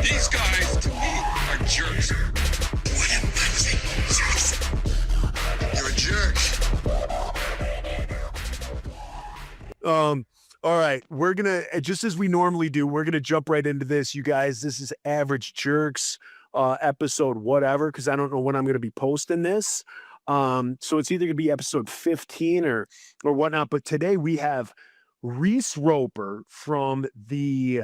These guys, to me, are jerks. What a bunch of jerks. You're a jerk. All right, we're gonna, just as we normally do, we're gonna jump right into this, you guys. This is Average Jerks episode whatever, because I don't know when I'm gonna be posting this. So it's either gonna be episode 15 or whatnot. But today we have Reese Roper from the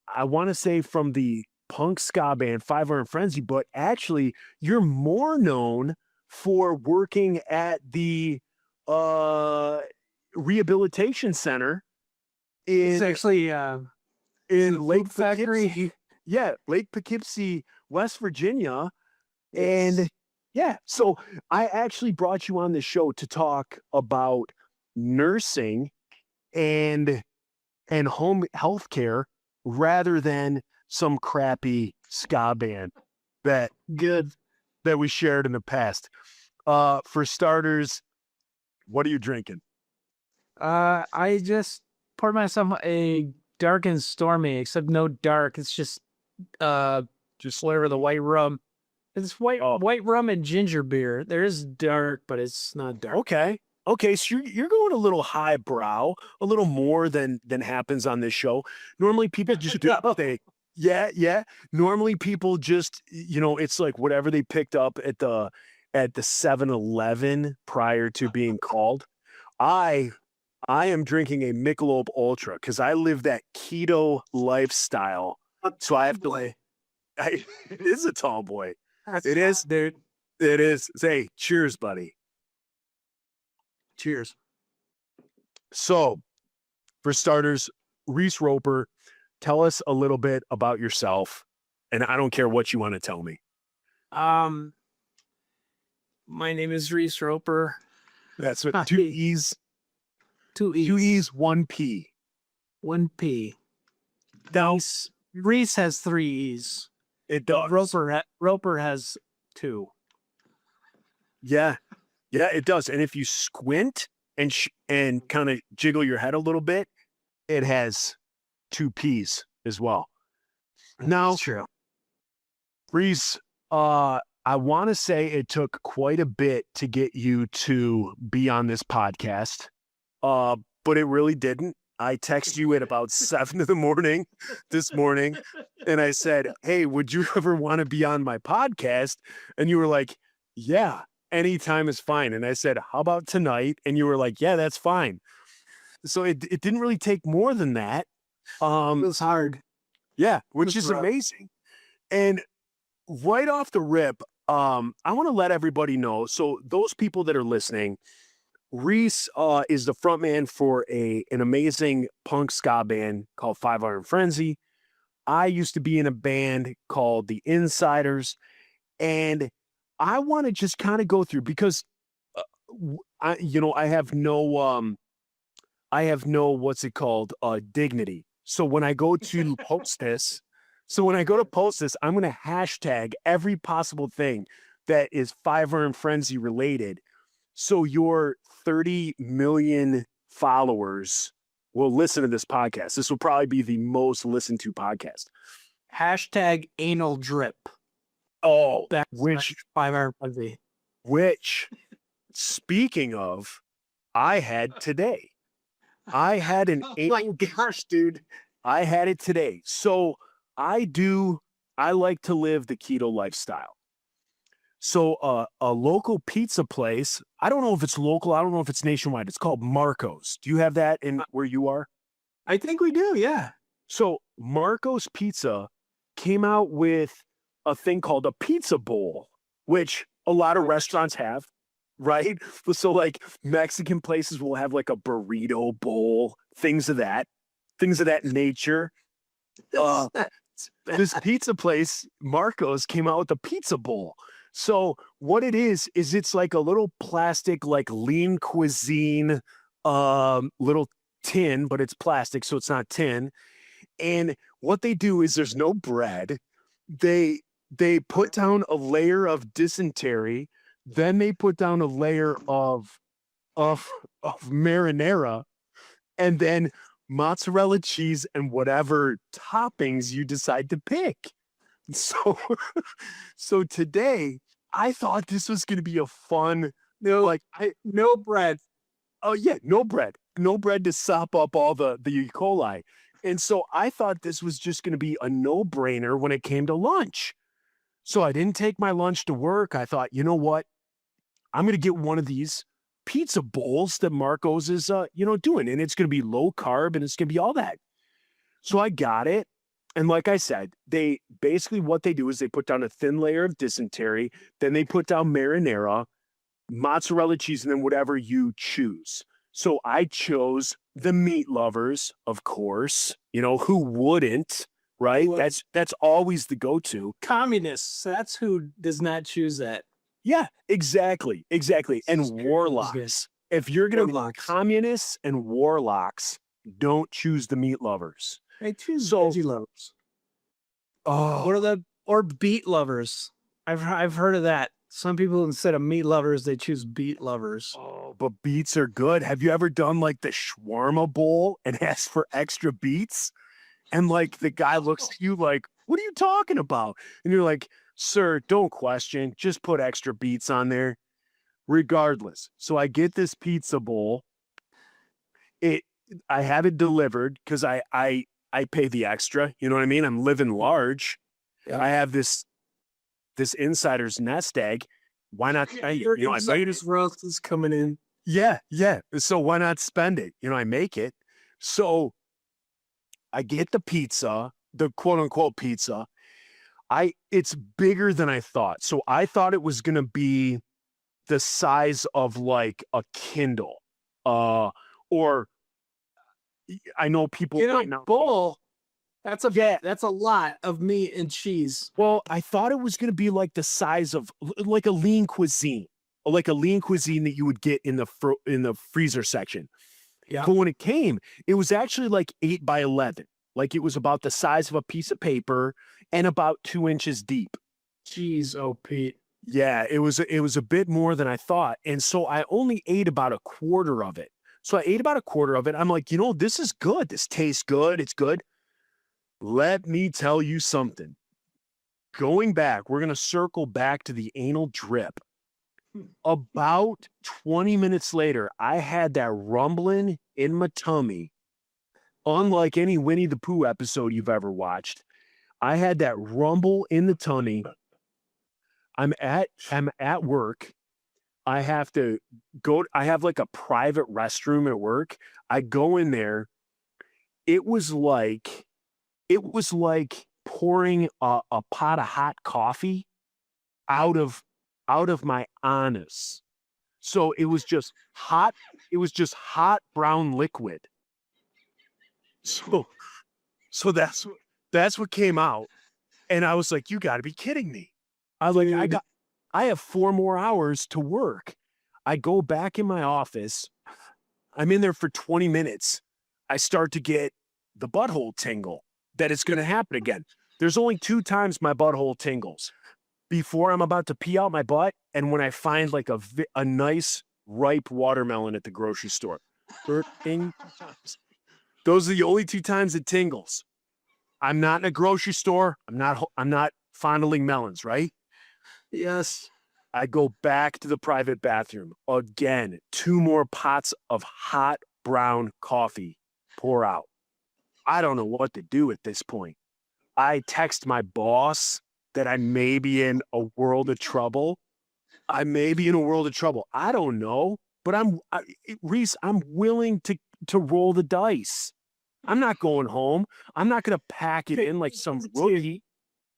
I want to say from the punk ska band Five Iron Frenzy, but actually you're more known for working at the rehabilitation center It's in actually in Lake Factory. Poughkeepsie. Yeah, Lake Poughkeepsie, West Virginia. And yeah, so I actually brought you on the show to talk about nursing and home health care rather than some crappy ska band that we shared in the past. For starters, what are you drinking? I just poured myself a dark and stormy, except no dark. It's just whatever the white rum. It's white rum and ginger beer. There is dark, but it's not dark. Okay, so you're going a little highbrow, a little more than happens on this show. Normally people just do yeah. Normally people just, it's like whatever they picked up at the 7-Eleven prior to being called. I am drinking a Michelob Ultra because I live that keto lifestyle. So I have to it is a tall boy. It is, dude. It is. Say, cheers, buddy. Cheers. So, for starters, Reese Roper, tell us a little bit about yourself, and I don't care what you want to tell me. My name is Reese Roper. That's what 2 E's. 2 E's. 2 E's, 1 P. 1 P. Now, Reese has 3 E's. It does. Roper has 2. Yeah, it does. And if you squint and kind of jiggle your head a little bit, it has 2 P's as well. Now, That's true. Reese, I want to say it took quite a bit to get you to be on this podcast, but it really didn't. I texted you at about 7 a.m. this morning, and I said, hey, would you ever want to be on my podcast? And you were like, yeah, anytime is fine. And I said, how about tonight? And you were like, yeah, that's fine. So it didn't really take more than that. It was hard. Yeah, which is amazing. And right off the rip, I want to let everybody know. So those people that are listening, Reese is the frontman for an amazing punk ska band called Five Iron Frenzy. I used to be in a band called The Insiders, and I want to just kind of go through because I have no what's it called, dignity. So when I go to post this, I'm going to hashtag every possible thing that is Five Iron Frenzy related. So your 30 million followers will listen to this podcast. This will probably be the most listened to podcast. Hashtag anal drip. Oh, That's which 5 Iron Frenzy. Which, speaking of, I had today. I had an My gosh, dude. I had it today. So I like to live the keto lifestyle. So a local pizza place, I don't know if it's local, I don't know if it's nationwide. It's called Marco's. Do you have that in where you are? I think we do, yeah. So Marco's Pizza came out with a thing called a pizza bowl, which a lot of restaurants have, right? So like Mexican places will have like a burrito bowl, things of that nature. This pizza place, Marco's, came out with a pizza bowl. So what it is it's like a little plastic, like lean cuisine, little tin, but it's plastic, so it's not tin. And what they do is there's no bread. They put down a layer of dysentery, then they put down a layer of marinara, and then mozzarella cheese, and whatever toppings you decide to pick. So, so today I thought this was going to be a fun, No bread. oh yeah, no bread to sop up all the E. coli. And so I thought this was just going to be a no brainer when it came to lunch. So I didn't take my lunch to work. I thought, you know what? I'm going to get one of these pizza bowls that Marco's is, doing, and it's going to be low carb and it's going to be all that. So I got it. And like I said, they basically what they do is they put down a thin layer of dysentery, then they put down marinara, mozzarella cheese, and then whatever you choose. So I chose the meat lovers, of course. Who wouldn't, right? That's always the go-to. Communists. That's who does not choose that. Yeah, exactly. And Scary. warlocks. If you're going to be Warlocks. communists and warlocks, don't choose the meat lovers. I choose So- veggie lovers. Oh, Or beet lovers. I've heard of that. Some people instead of meat lovers, they choose beet lovers. but beets are good. Have you ever done like the shawarma bowl and asked for extra beets? And like the guy looks at you like, what are you talking about? And you're like, sir, don't question. Just put extra beets on there. Regardless. So I get this pizza bowl. I have it delivered because I pay the extra. You know what I mean? I'm living large. Yeah. I have this insider's nest egg. Why not? I made it. roast is coming in. Yeah. So why not spend it? I make it. So I get the pizza, the quote unquote pizza. It's bigger than I thought. So I thought it was gonna be the size of like a Kindle. Or I know people might not. Bowl. That's a lot of meat and cheese. Well, I thought it was gonna be like the size of like a lean cuisine. Like a lean cuisine that you would get in the freezer section. Yeah. But when it came, it was actually like 8 by 11. Like it was about the size of a piece of paper and about 2 inches deep. Jeez, oh Pete. Yeah, it was a bit more than I thought. And so I only ate about a quarter of it. So I ate about a quarter of it. I'm like, this is good. This tastes good. It's good. Let me tell you something. Going back, we're going to circle back to the anal drip. About 20 minutes later, I had that rumbling in my tummy. Unlike any Winnie the Pooh episode you've ever watched, I had that rumble in the tummy. I'm at work. I have to go. I have like a private restroom at work. I go in there. It was like pouring a pot of hot coffee out of my anus. So it was just hot. It was just hot brown liquid. So that's what came out. And I was like, you got to be kidding me. I was like, I have 4 more hours to work. I go back in my office. I'm in there for 20 minutes. I start to get the butthole tingle that it's going to happen again. There's only 2 times my butthole tingles. Before I'm about to pee out my butt and when I find like a nice ripe watermelon at the grocery store. Those are the only 2 times it tingles. I'm not in a grocery store. I'm not fondling melons, right? Yes. I go back to the private bathroom. Again, 2 more pots of hot brown coffee pour out. I don't know what to do at this point. I text my boss that I may be in a world of trouble. I don't know, but Reese, I'm willing to roll the dice. I'm not going home. I'm not going to pack it in like some rookie.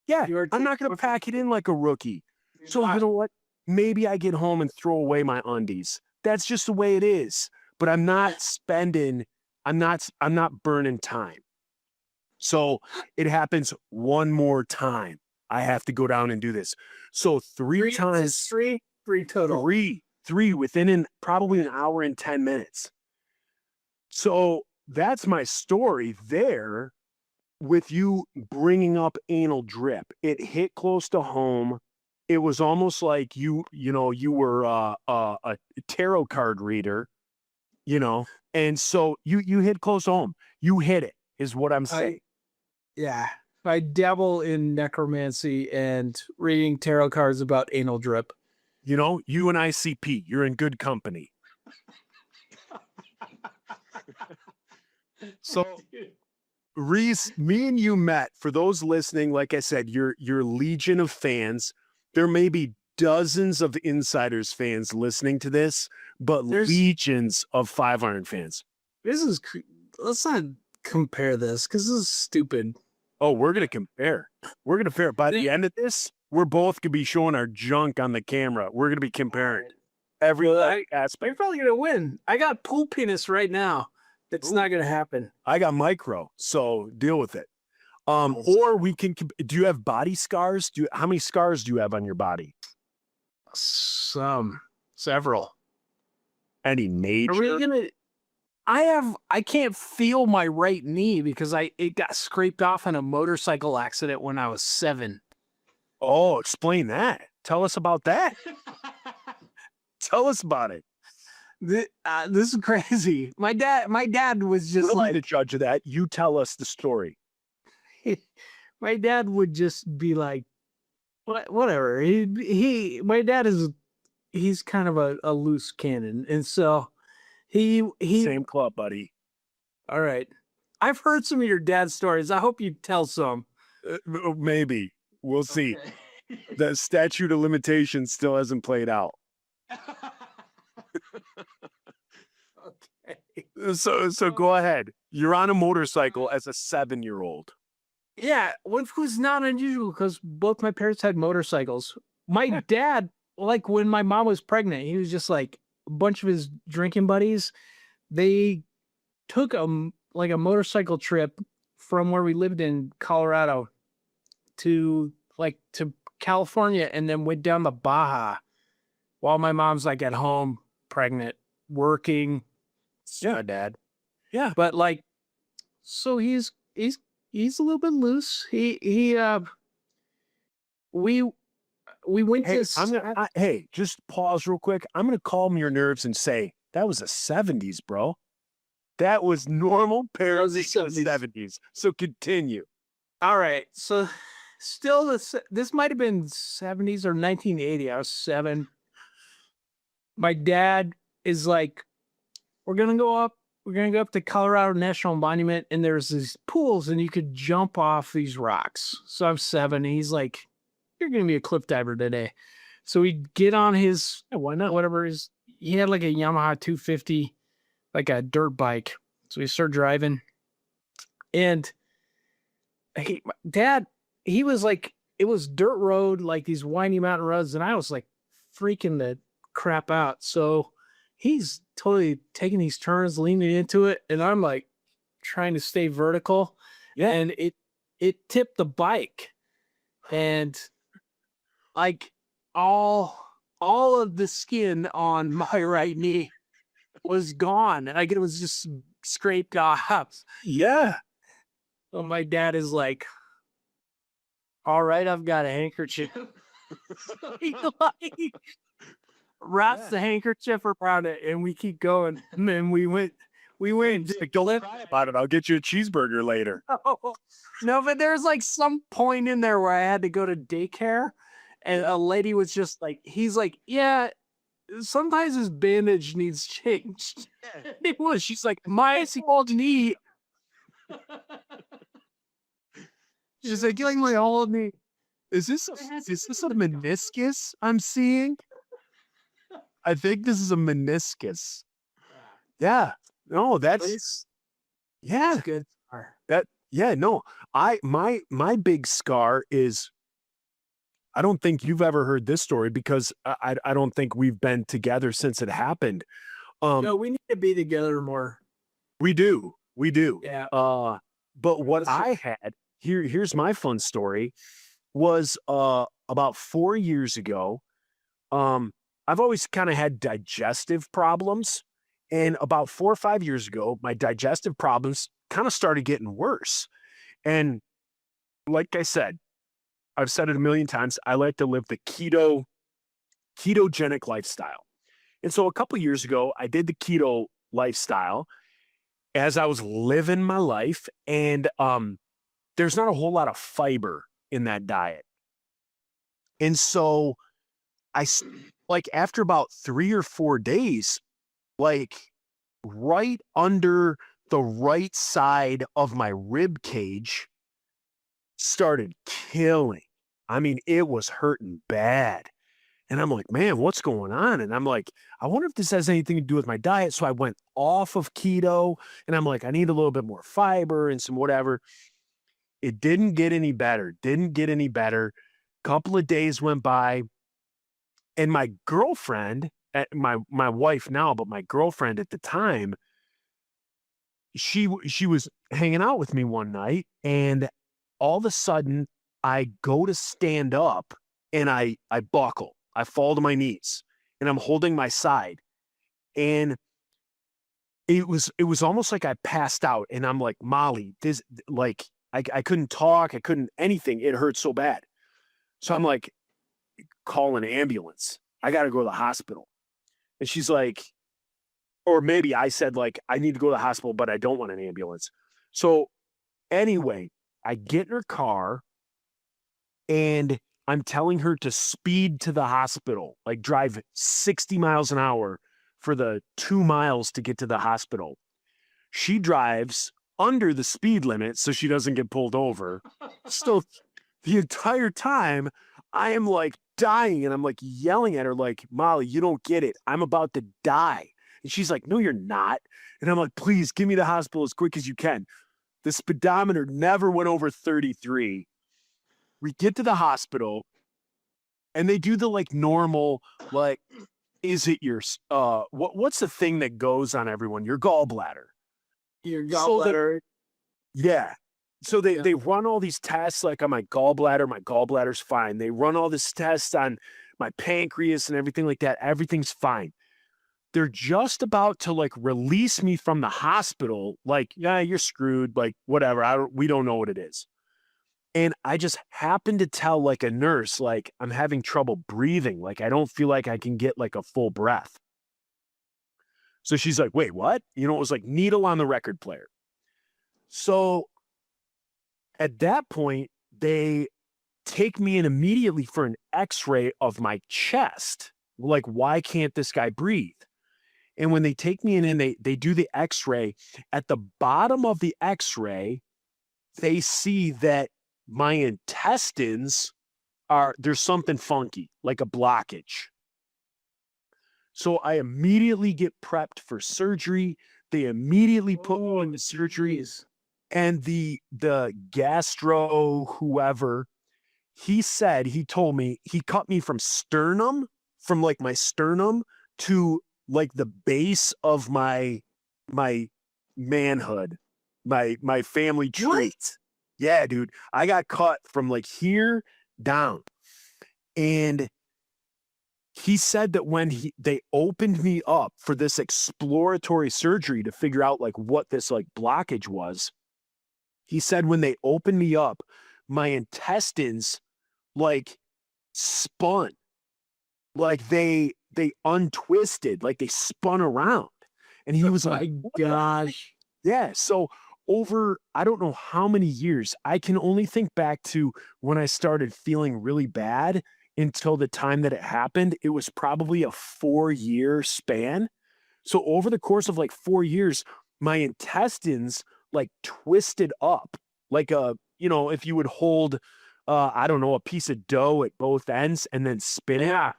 Yeah, I'm not going to pack it in like a rookie. So you know what? Maybe I get home and throw away my undies. That's just the way it is. But I'm not burning time. So it happens one more time. I have to go down and do this. So 3 times. Three total. Three within probably an hour and 10 minutes. So that's my story there with you bringing up anal drip. It hit close to home. It was almost like you were a tarot card reader, And so you hit close to home. You hit it, is what I'm saying. Yeah. I dabble in necromancy and reading tarot cards about anal drip. You know, you and ICP, you're in good company. So, Reese, me and you met. For those listening, like I said, you're legion of fans. There may be dozens of Insiders fans listening to this, but There's- legions of Five Iron fans. Let's not compare this because this is stupid. Oh, we're gonna compare. We're gonna compare. By the end of this, we're both gonna be showing our junk on the camera. We're gonna be comparing every aspect. You're probably gonna win. I got pool penis right now. It's not gonna happen. I got micro, so deal with it. Or we can. Do you have body scars? How many scars do you have on your body? Several. Any major? Are we gonna? I can't feel my right knee because it got scraped off in a motorcycle accident when I was 7. Oh, explain that. Tell us about that. Tell us about it. This is crazy. My dad was just We'll be like the judge of that. You tell us the story. my dad would just be like, whatever. My dad he's kind of a loose cannon, and so he Same club, buddy. All right. I've heard some of your dad's stories. I hope you tell some. Maybe we'll see. The statute of limitations still hasn't played out. Okay. So go ahead. You're on a motorcycle as a 7-year-old. Yeah, which was not unusual because both my parents had motorcycles. My dad, like when my mom was pregnant, he was just like a bunch of his drinking buddies. They took a motorcycle trip from where we lived in Colorado to California and then went down to Baja while my mom's like at home, pregnant, working. Yeah, Dad. Yeah. But like, so he's a little bit loose. We went Hey, to hey, just pause real quick. I'm gonna calm your nerves and say that was the 70s, bro. That was normal parenting in the 70s. So continue. all right. So still this might have been 70s or 1980. I was 7. My dad is like, we're gonna go up to Colorado National Monument, and there's these pools, and you could jump off these rocks. So I'm 7. And he's like, you're gonna be a cliff diver today. So we get on his Why not? whatever he had like a Yamaha 250, like a dirt bike. So we start driving, and Dad, he was like, it was dirt road, like these windy mountain roads, and I was like freaking the crap out. So he's totally taking these turns, leaning into it, and I'm like trying to stay vertical. Yeah. And it tipped the bike, and like all of the skin on my right knee was gone. Like it was just scraped off. Yeah. So my dad is like, all right, I've got a handkerchief. He like wraps the handkerchief around it, and we keep going. And then we went Like, don't cry about it. I'll get you a cheeseburger later. No, but there's like some point in there where I had to go to daycare, and a lady was just like, he's like, yeah, sometimes his bandage needs changed. It was. She's like, my old knee. She's like, getting my old knee. Is this a meniscus I'm seeing? I think this is a meniscus. Yeah. No, that's yeah. Good. Yeah, no. My big scar is, I don't think you've ever heard this story because I don't think we've been together since it happened. No, we need to be together more. We do. Yeah. But what I had here's my fun story was about 4 years ago. I've always kind of had digestive problems, and about 4 or 5 years ago, my digestive problems kind of started getting worse. And like I said, I've said it a million times, I like to live the ketogenic lifestyle. And so a couple years ago, I did the keto lifestyle, as I was living my life, and there's not a whole lot of fiber in that diet. And so like after about 3 or 4 days, like right under the right side of my rib cage started killing. I mean, it was hurting bad. And I'm like, man, what's going on? And I'm like, I wonder if this has anything to do with my diet. So I went off of keto and I'm like, I need a little bit more fiber and some whatever. It didn't get any better. Didn't get any better. Couple of days went by and my girlfriend, my wife now, but my girlfriend at the time, she was hanging out with me one night and all of a sudden I go to stand up and I buckle. I fall to my knees and I'm holding my side. And it was almost like I passed out and I'm like, Molly, this like I couldn't talk, I couldn't anything. It hurt so bad. So I'm like, call an ambulance. I gotta go to the hospital. And she's like, or maybe I said like, I need to go to the hospital, but I don't want an ambulance. So anyway, I get in her car and I'm telling her to speed to the hospital, like drive 60 miles an hour for the 2 miles to get to the hospital. She drives under the speed limit so she doesn't get pulled over. So the entire time I am like dying and I'm like yelling at her like, Molly, you don't get it. I'm about to die. And she's like, no, you're not. And I'm like, please give me the hospital as quick as you can. The speedometer never went over 33. We get to the hospital and they do the like normal, like, is it your, what's the thing that goes on everyone? Your gallbladder. Your So gallbladder. Yeah. So they run all these tests like on my gallbladder's fine. They run all this tests on my pancreas and everything like that. Everything's fine. They're just about to like release me from the hospital. Like, yeah, you're screwed. Like, whatever. We don't know what it is. And I just happened to tell like a nurse, like, I'm having trouble breathing. Like, I don't feel like I can get like a full breath. So she's like, wait, what? You know, it was like needle on the record player. So at that point, they take me in immediately for an x-ray of my chest. Like, why can't this guy breathe? And when they take me in and they do the x-ray, at the bottom of the x-ray, they see that my intestines there's something funky, like a blockage. So I immediately get prepped for surgery. They immediately put me into surgeries. And the gastro whoever, he told me, he cut me from like my sternum to like the base of my manhood, my family tree. Yeah, dude. I got cut from like here down. And he said that when they opened me up for this exploratory surgery to figure out like what this like blockage was, he said when they opened me up, my intestines like spun, like they untwisted, like they spun around. And he was like, Gosh. yeah. So over, I don't know how many years, I can only think back to when I started feeling really bad until the time that it happened. It was probably a 4-year span. So over the course of like 4 years, my intestines like twisted up like if you would hold, I don't know, a piece of dough at both ends and then spin it.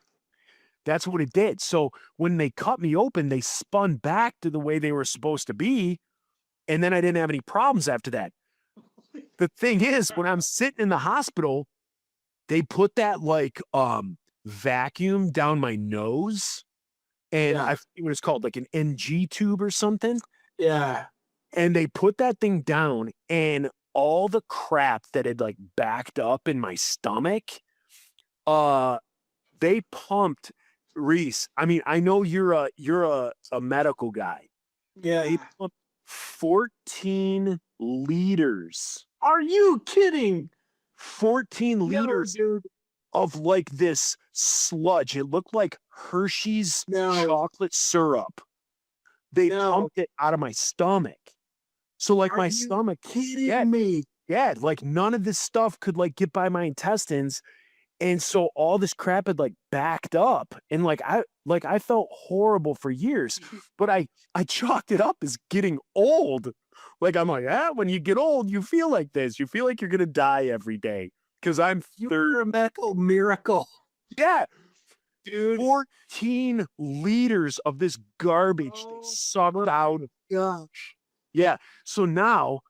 That's what it did. So when they cut me open, they spun back to the way they were supposed to be. And then I didn't have any problems after that. The thing is, when I'm sitting in the hospital, they put that like vacuum down my nose. And I forget what it's called, like an NG tube or something. Yeah. And they put that thing down and all the crap that had like backed up in my stomach, they pumped Reese. I mean, I know you're a medical guy. Yeah. They pumped 14 liters. Are you kidding? 14 liters dude. of like this sludge. It looked like Hershey's No. chocolate syrup. They pumped it out of my stomach. So like Are my you stomach, kidding me? yeah, like none of this stuff could like get by my intestines. And so all this crap had like backed up. And I felt horrible for years, but I chalked it up as getting old. Like I'm like, when you get old, you feel like this. You feel like you're gonna die every day. Cause I'm You're a medical miracle. yeah, Dude. 14 liters of this garbage they Oh sucked out. Gosh. Yeah. So now,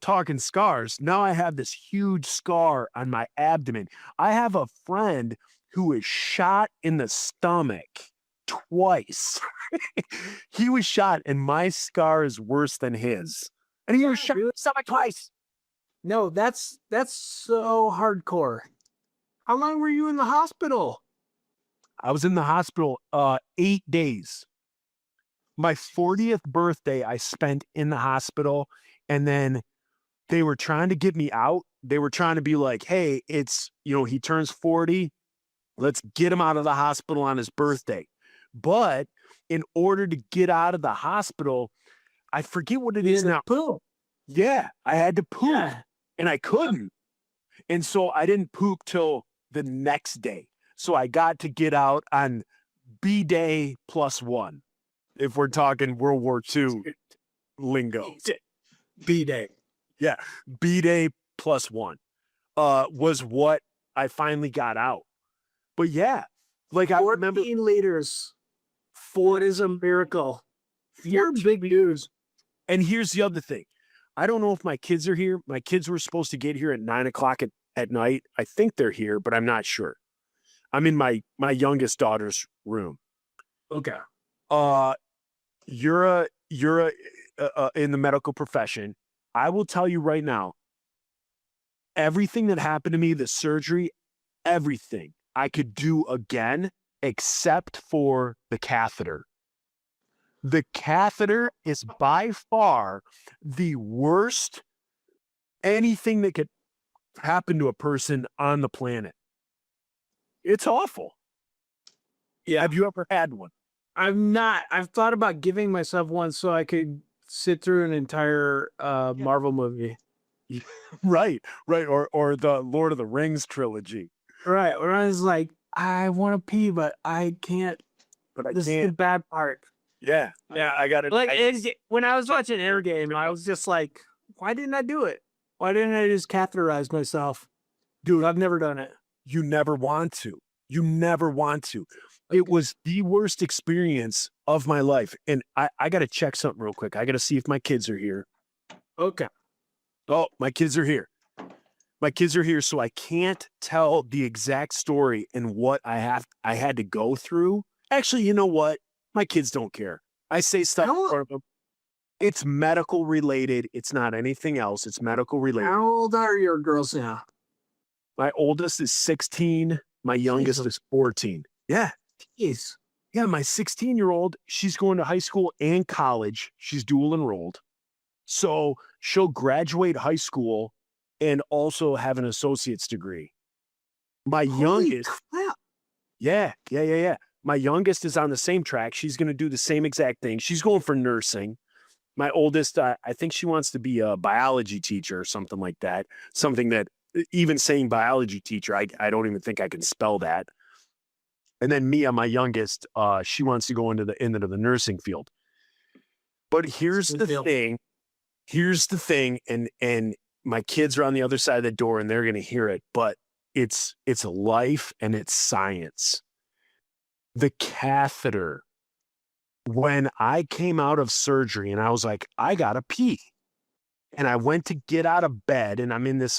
talking scars, now I have this huge scar on my abdomen. I have a friend who was shot in the stomach twice. He was shot, and my scar is worse than his. And he was shot in the stomach twice. No, that's so hardcore. How long were you in the hospital? I was in the hospital 8 days. My 40th birthday, I spent in the hospital, and then they were trying to get me out. They were trying to be like, hey, it's, he turns 40. Let's get him out of the hospital on his birthday. But in order to get out of the hospital, I forget what it is now. Poop. Yeah, I had to poop, Yeah. and I couldn't. And so I didn't poop till the next day. So I got to get out on B-Day +1. If we're talking World War II lingo. B-Day. Yeah. B-Day +1 was what I finally got out. But yeah, like I remember 14 liters. What is a miracle? You're big news. And here's the other thing. I don't know if my kids are here. My kids were supposed to get here at 9:00 at night. I think they're here, but I'm not sure. I'm in my youngest daughter's room. Okay. You're in the medical profession. I will tell you right now, everything that happened to me, the surgery, everything I could do again, except for the catheter. The catheter is by far the worst anything that could happen to a person on the planet. It's awful. Yeah. Have you ever had one? I've thought about giving myself one so I could sit through an entire Marvel movie. Right. Or the Lord of the Rings trilogy. Right. Where I was like, I want to pee, but I can't. But I This is the can't. bad part. Yeah. I got it. Like when I was watching Endgame, I was just like, why didn't I do it? Why didn't I just catheterize myself? Dude, I've never done it. You never want to. You never want to. It was the worst experience of my life. And I got to check something real quick. I got to see if my kids are here. Okay. Oh, my kids are here. My kids are here, so I can't tell the exact story and what I had to go through. Actually, you know what? My kids don't care. I say stuff in front of them. It's medical related. It's not anything else. It's medical related. How old are your girls now? My oldest is 16. My youngest is 14. Yeah. Jeez. Yeah, my 16-year-old, she's going to high school and college. She's dual enrolled. So she'll graduate high school and also have an associate's degree. My youngest, Crap. yeah. My youngest is on the same track. She's going to do the same exact thing. She's going for nursing. My oldest, I think she wants to be a biology teacher or something like that. Something that, even saying biology teacher, I don't even think I can spell that. And then Mia, my youngest, she wants to go into the nursing field. But here's the thing. Here's the thing, and my kids are on the other side of the door, and they're going to hear it. But it's life and it's science. The catheter. When I came out of surgery, and I was like, I gotta pee, and I went to get out of bed, and I'm in this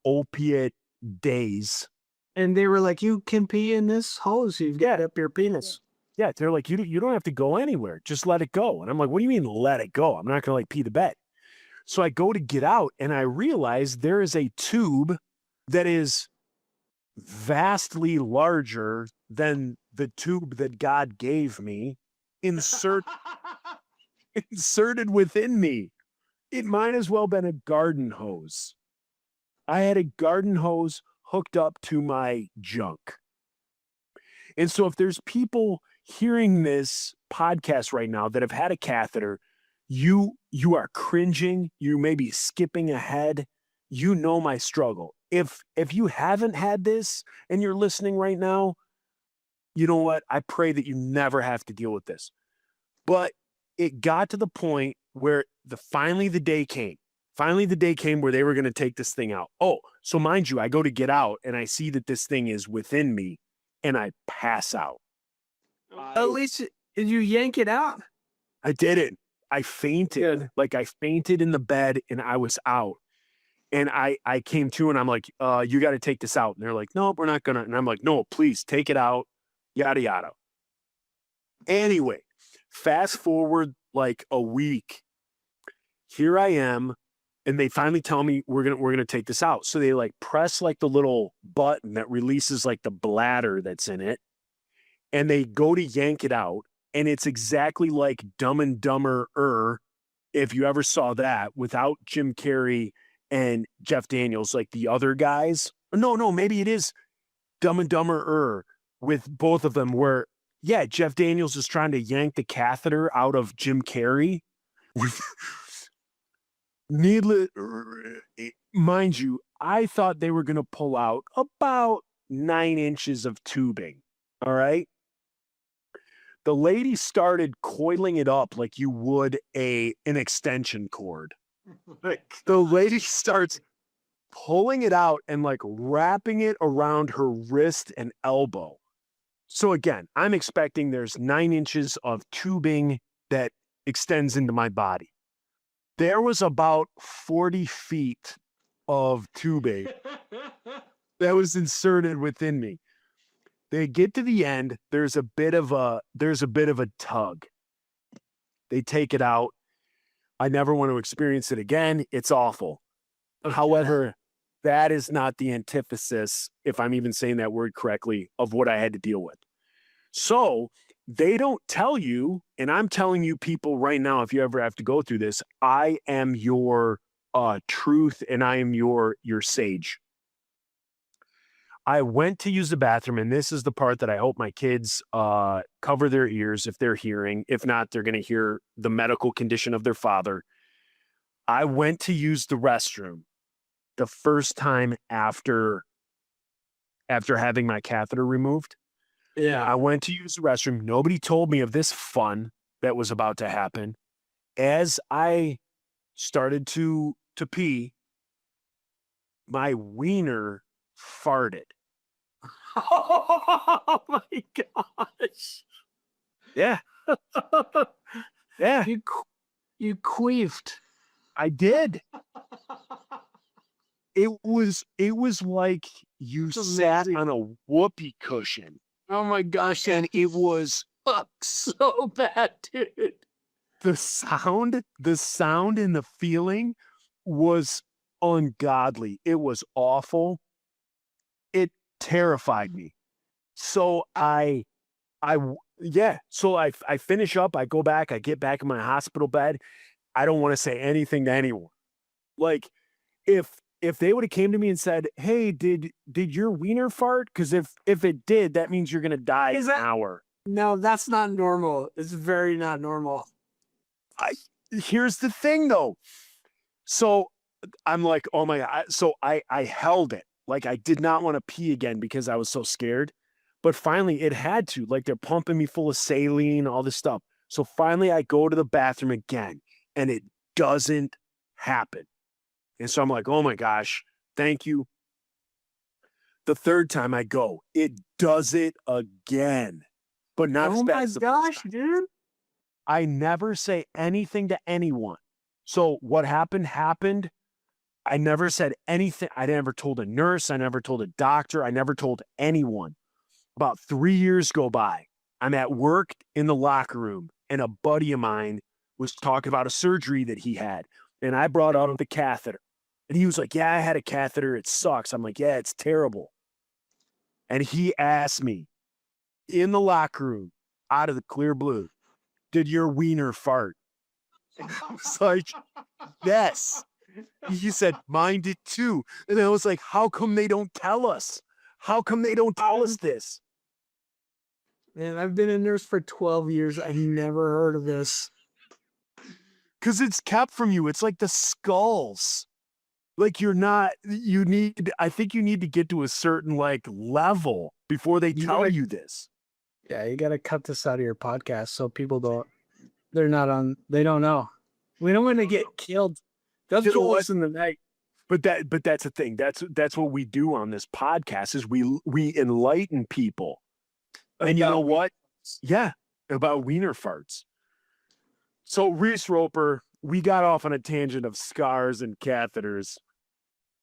opiate daze. And they were like, you can pee in this hose you've got up your penis. Yeah, they're like, you don't have to go anywhere. Just let it go. And I'm like, what do you mean let it go? I'm not going to pee the bed. So I go to get out and I realize there is a tube that is vastly larger than the tube that God gave me inserted within me. It might as well been a garden hose. I had a garden hose hooked up to my junk. And so if there's people hearing this podcast right now that have had a catheter, you are cringing. You may be skipping ahead. You know my struggle. If you haven't had this and you're listening right now, you know what? I pray that you never have to deal with this. But it got to the point where finally the day came. Finally, the day came where they were going to take this thing out. Oh, so mind you, I go to get out and I see that this thing is within me and I pass out. At least did you yank it out? I didn't. I fainted. Good. Like I fainted in the bed and I was out. And I came to and I'm like, you got to take this out. And they're like, no, we're not going to. And I'm like, no, please take it out. Yada, yada. Anyway, fast forward like a week. Here I am. And they finally tell me we're gonna take this out. So they like press like the little button that releases like the bladder that's in it. And they go to yank it out. And it's exactly like Dumb and Dumber, if you ever saw that, without Jim Carrey and Jeff Daniels, like the other guys. No, maybe it is Dumb and Dumber with both of them where, yeah, Jeff Daniels is trying to yank the catheter out of Jim Carrey. Needless, mind you, I thought they were going to pull out about 9 inches of tubing. All right. The lady started coiling it up like you would an extension cord. The lady starts pulling it out and like wrapping it around her wrist and elbow. So again, I'm expecting there's 9 inches of tubing that extends into my body. There was about 40 feet of tubing that was inserted within me. They get to the end. There's a bit of a tug. They take it out. I never want to experience it again. It's awful. However, that is not the antithesis, if I'm even saying that word correctly, of what I had to deal with. So they don't tell you, and I'm telling you people right now, if you ever have to go through this, I am your truth and I am your sage. I went to use the bathroom, and this is the part that I hope my kids cover their ears if they're hearing. If not, they're going to hear the medical condition of their father. I went to use the restroom the first time after having my catheter removed. Yeah. I went to use the restroom. Nobody told me of this fun that was about to happen. As I started to pee, my wiener farted. Oh my gosh. Yeah. Yeah, You queefed. I did. It was like you It's sat amazing. on a whoopee cushion. Oh my gosh. And it was So bad, dude. the sound and the feeling was ungodly. It was awful. It terrified me. So I finish up, I go back, I get back in my hospital bed. I don't want to say anything to anyone. Like if they would have came to me and said, "Hey, did your wiener fart?" Because if it did, that means you're gonna die in Is an that- hour. No, that's not normal. It's very not normal. Here's the thing though. So I'm like, oh my God. So I held it. Like I did not want to pee again because I was so scared. But finally it had to. Like they're pumping me full of saline, all this stuff. So finally I go to the bathroom again and it doesn't happen. And so I'm like, oh my gosh, thank you. The third time I go, it does it again. But not as Oh bad my as the first gosh, time. dude. I never say anything to anyone. So what happened. I never said anything. I never told a nurse. I never told a doctor. I never told anyone. About 3 years go by. I'm at work in the locker room, and a buddy of mine was talking about a surgery that he had. And I brought up the catheter. And he was like, yeah, I had a catheter. It sucks. I'm like, yeah, it's terrible. And he asked me in the locker room, out of the clear blue, did your wiener fart? I was like, yes. He said, mine did too. And I was like, how come they don't tell us? How come they don't tell us this? Man, I've been a nurse for 12 years. I've never heard of this. Because it's kept from you. It's like the skulls. Like I think you need to get to a certain like level before they tell you this. Yeah, you got to cut this out of your podcast so people they don't know. We don't want to get killed. That's You know what? us in the night. But that's the thing. That's what we do on this podcast is we enlighten people. And you know what? Yeah, about wiener farts. So Reese Roper, we got off on a tangent of scars and catheters.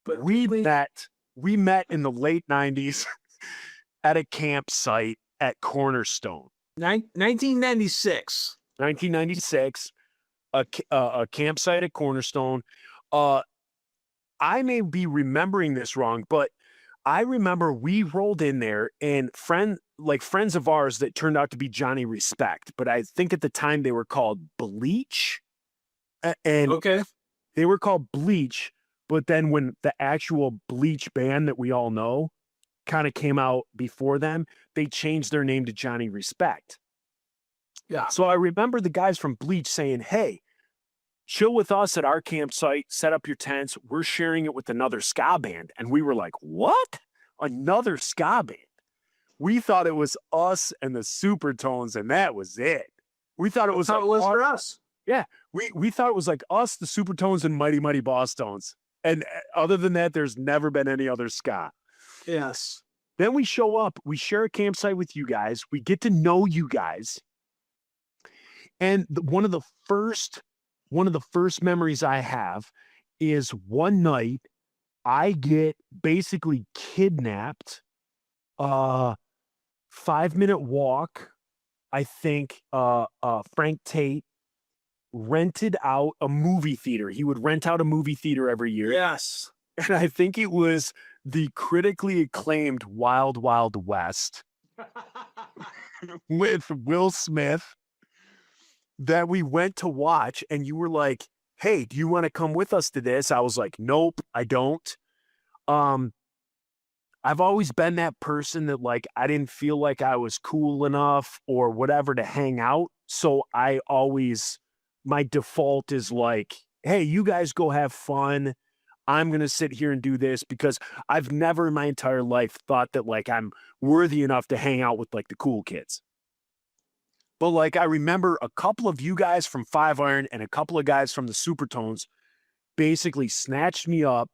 But we met in the late 90s at a campsite at Cornerstone. 1996. 1996, a campsite at Cornerstone. I may be remembering this wrong, but I remember we rolled in there and friends of ours that turned out to be Johnny Respect, but I think at the time they were called Bleach. And Okay. they were called Bleach, but then when the actual Bleach band that we all know kind of came out before them, they changed their name to Johnny Respect. Yeah. So I remember the guys from Bleach saying, hey, chill with us at our campsite, set up your tents. We're sharing it with another ska band. And we were like, what? Another ska band? We thought it was us and the Supertones, and that was it. We thought it was That's how it was for us. Yeah, we thought it was like us, the Supertones, and Mighty Mighty Boss Tones. And other than that, there's never been any other ska. Yes. Then we show up, we share a campsite with you guys, we get to know you guys. And one of the first memories I have is one night I get basically kidnapped. 5-minute walk. I think Frank Tate rented out a movie theater. He would rent out a movie theater every year. Yes. And I think it was the critically acclaimed Wild Wild West with Will Smith that we went to watch. And you were like, hey, do you want to come with us to this? I was like, nope, I don't. I've always been that person that like, I didn't feel like I was cool enough or whatever to hang out. So my default is like, hey, you guys go have fun. I'm going to sit here and do this because I've never in my entire life thought that like I'm worthy enough to hang out with like the cool kids. But like, I remember a couple of you guys from Five Iron and a couple of guys from the Supertones basically snatched me up,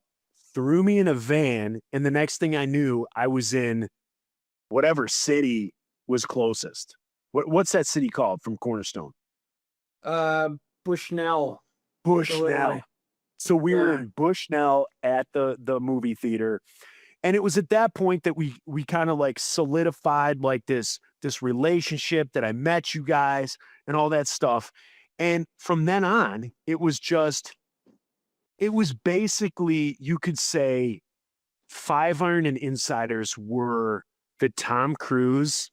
threw me in a van, and the next thing I knew, I was in whatever city was closest. What's that city called from Cornerstone? Bushnell. Bushnell. So we were in Bushnell at the movie theater. And it was at that point that we kind of like solidified like this relationship that I met you guys and all that stuff. And from then on, it was basically, you could say Five Iron and Insiders were the Tom Cruise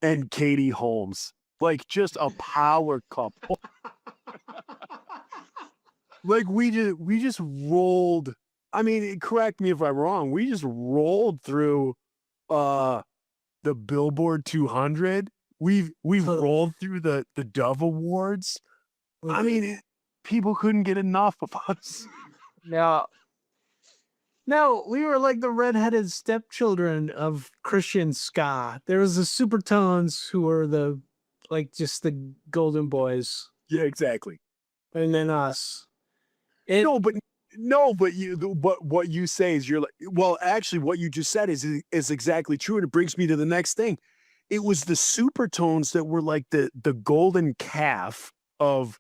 and Katie Holmes, like just a power couple. Like we just rolled. I mean, correct me if I'm wrong. We just rolled through the Billboard 200. We've rolled through the Dove Awards. I mean, people couldn't get enough of us. No, we were like the redheaded stepchildren of Christian ska. There was the Supertones who were just the golden boys, Yeah, exactly. and then us. But what you say is you're like, well, actually what you just said is exactly true. And it brings me to the next thing. It was the Supertones that were like the golden calf of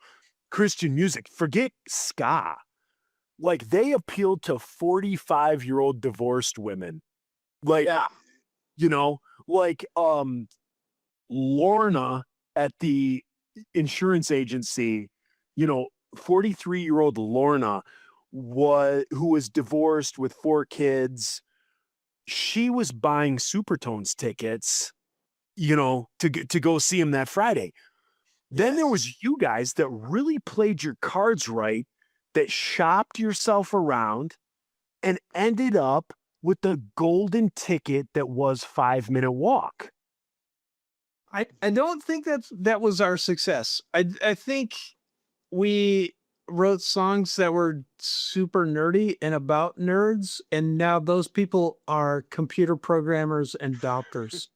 Christian music. Forget ska. Like they appealed to 45-year-old divorced women. Like, like Lorna at the insurance agency, 43-year-old Lorna who was divorced with 4 kids. She was buying Supertones tickets, to go see him that Friday. Then there was you guys that really played your cards right, that shopped yourself around and ended up with the golden ticket that was 5-minute walk. I don't think that was our success. I think we wrote songs that were super nerdy and about nerds, and now those people are computer programmers and doctors.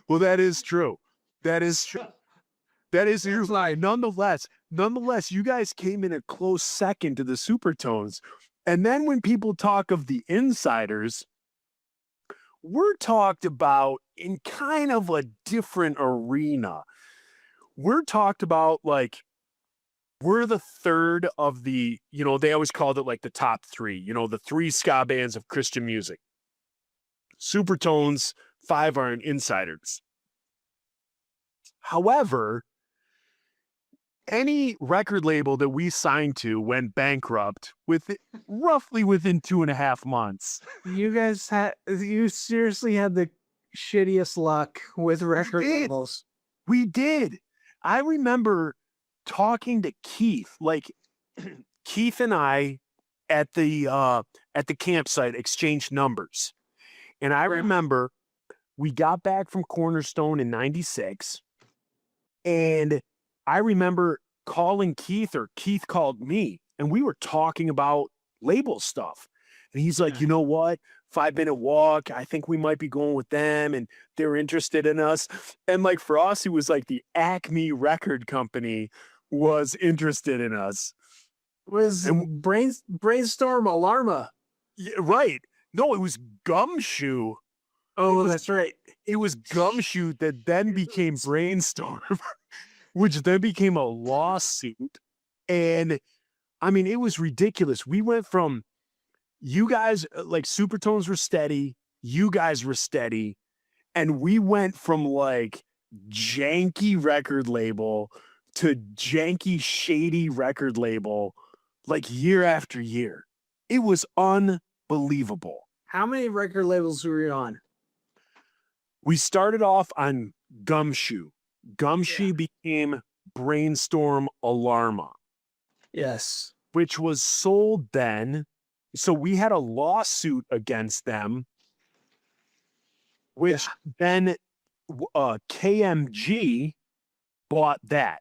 Well, that is true. That is true. That is your line. Nonetheless, you guys came in a close second to the Supertones. And then when people talk of the Insiders, we're talked about in kind of a different arena. We're talked about like we're the third of the, they always called it like the top three, the three ska bands of Christian music. Supertones, 5 are Insiders. However, any record label that we signed to went bankrupt roughly within 2.5 months. You seriously had the shittiest luck with record labels. We did. I remember talking to Keith, like Keith and I at the campsite exchanged numbers. And I remember we got back from Cornerstone in 96. And I remember calling Keith, or Keith called me, and we were talking about label stuff. And he's like, you know what? 5 Minute Walk, I think we might be going with them, and they're interested in us. And like for us, it was like the Acme record company was interested in us. Brainstorm Alarma. Yeah, right. No, it was Gumshoe. Oh, that's right. It was Gumshoe that then became Brainstorm, which then became a lawsuit. And I mean, it was ridiculous. We went from you guys, like Supertones were steady, you guys were steady, and we went from like janky record label to janky, shady record label, like year after year. It was unbelievable. How many record labels were you on? We started off on Gumshoe. Gumshoe became Brainstorm Alarma. Yes. Which was sold then. So we had a lawsuit against them, which then KMG bought that.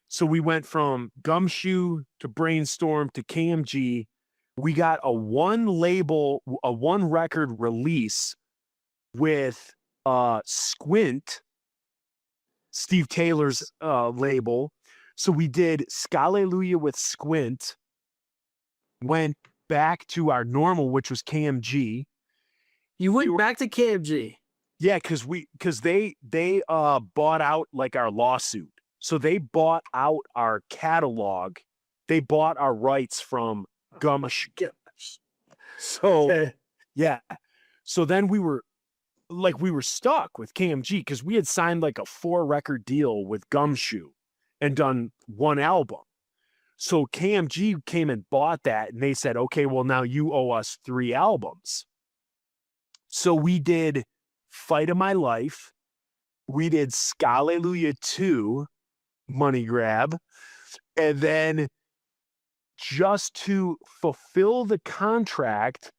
So we went from Gumshoe to Brainstorm to KMG. We got a one record release with Squint, Steve Taylor's label. So we did Scalleluja with Squint, went back to our normal, which was KMG. You went back to KMG? Yeah, because they bought out like our lawsuit. So they bought out our catalog. They bought our rights from Gumshoe. So yeah. So then we were stuck with KMG because we had signed like a 4-record deal with Gumshoe and done 1 album. So KMG came and bought that, and they said, okay, well, now you owe us 3 albums. So we did Fight of My Life. We did Scalleluja 2, Money Grab. And then just to fulfill the contract,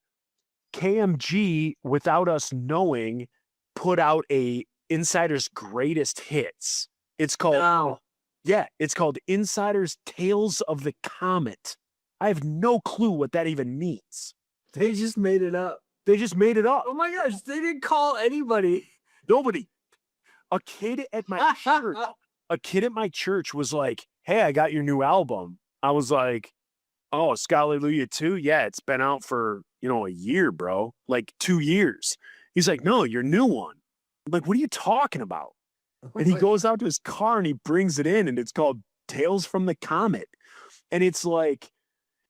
KMG, without us knowing, put out a Insider's Greatest Hits. It's called, it's called Insider's Tales of the Comet. I have no clue what that even means. They just made it up. They just made it up. Oh my gosh, they didn't call anybody. Nobody. A kid at my church was like, hey, I got your new album. I was like, oh, Scalleluja 2? Yeah, it's been out for, a year, bro. Like 2 years. He's like, no, your new one. I'm like, what are you talking about? And he goes out to his car and he brings it in, and it's called Tales from the Comet. And it's like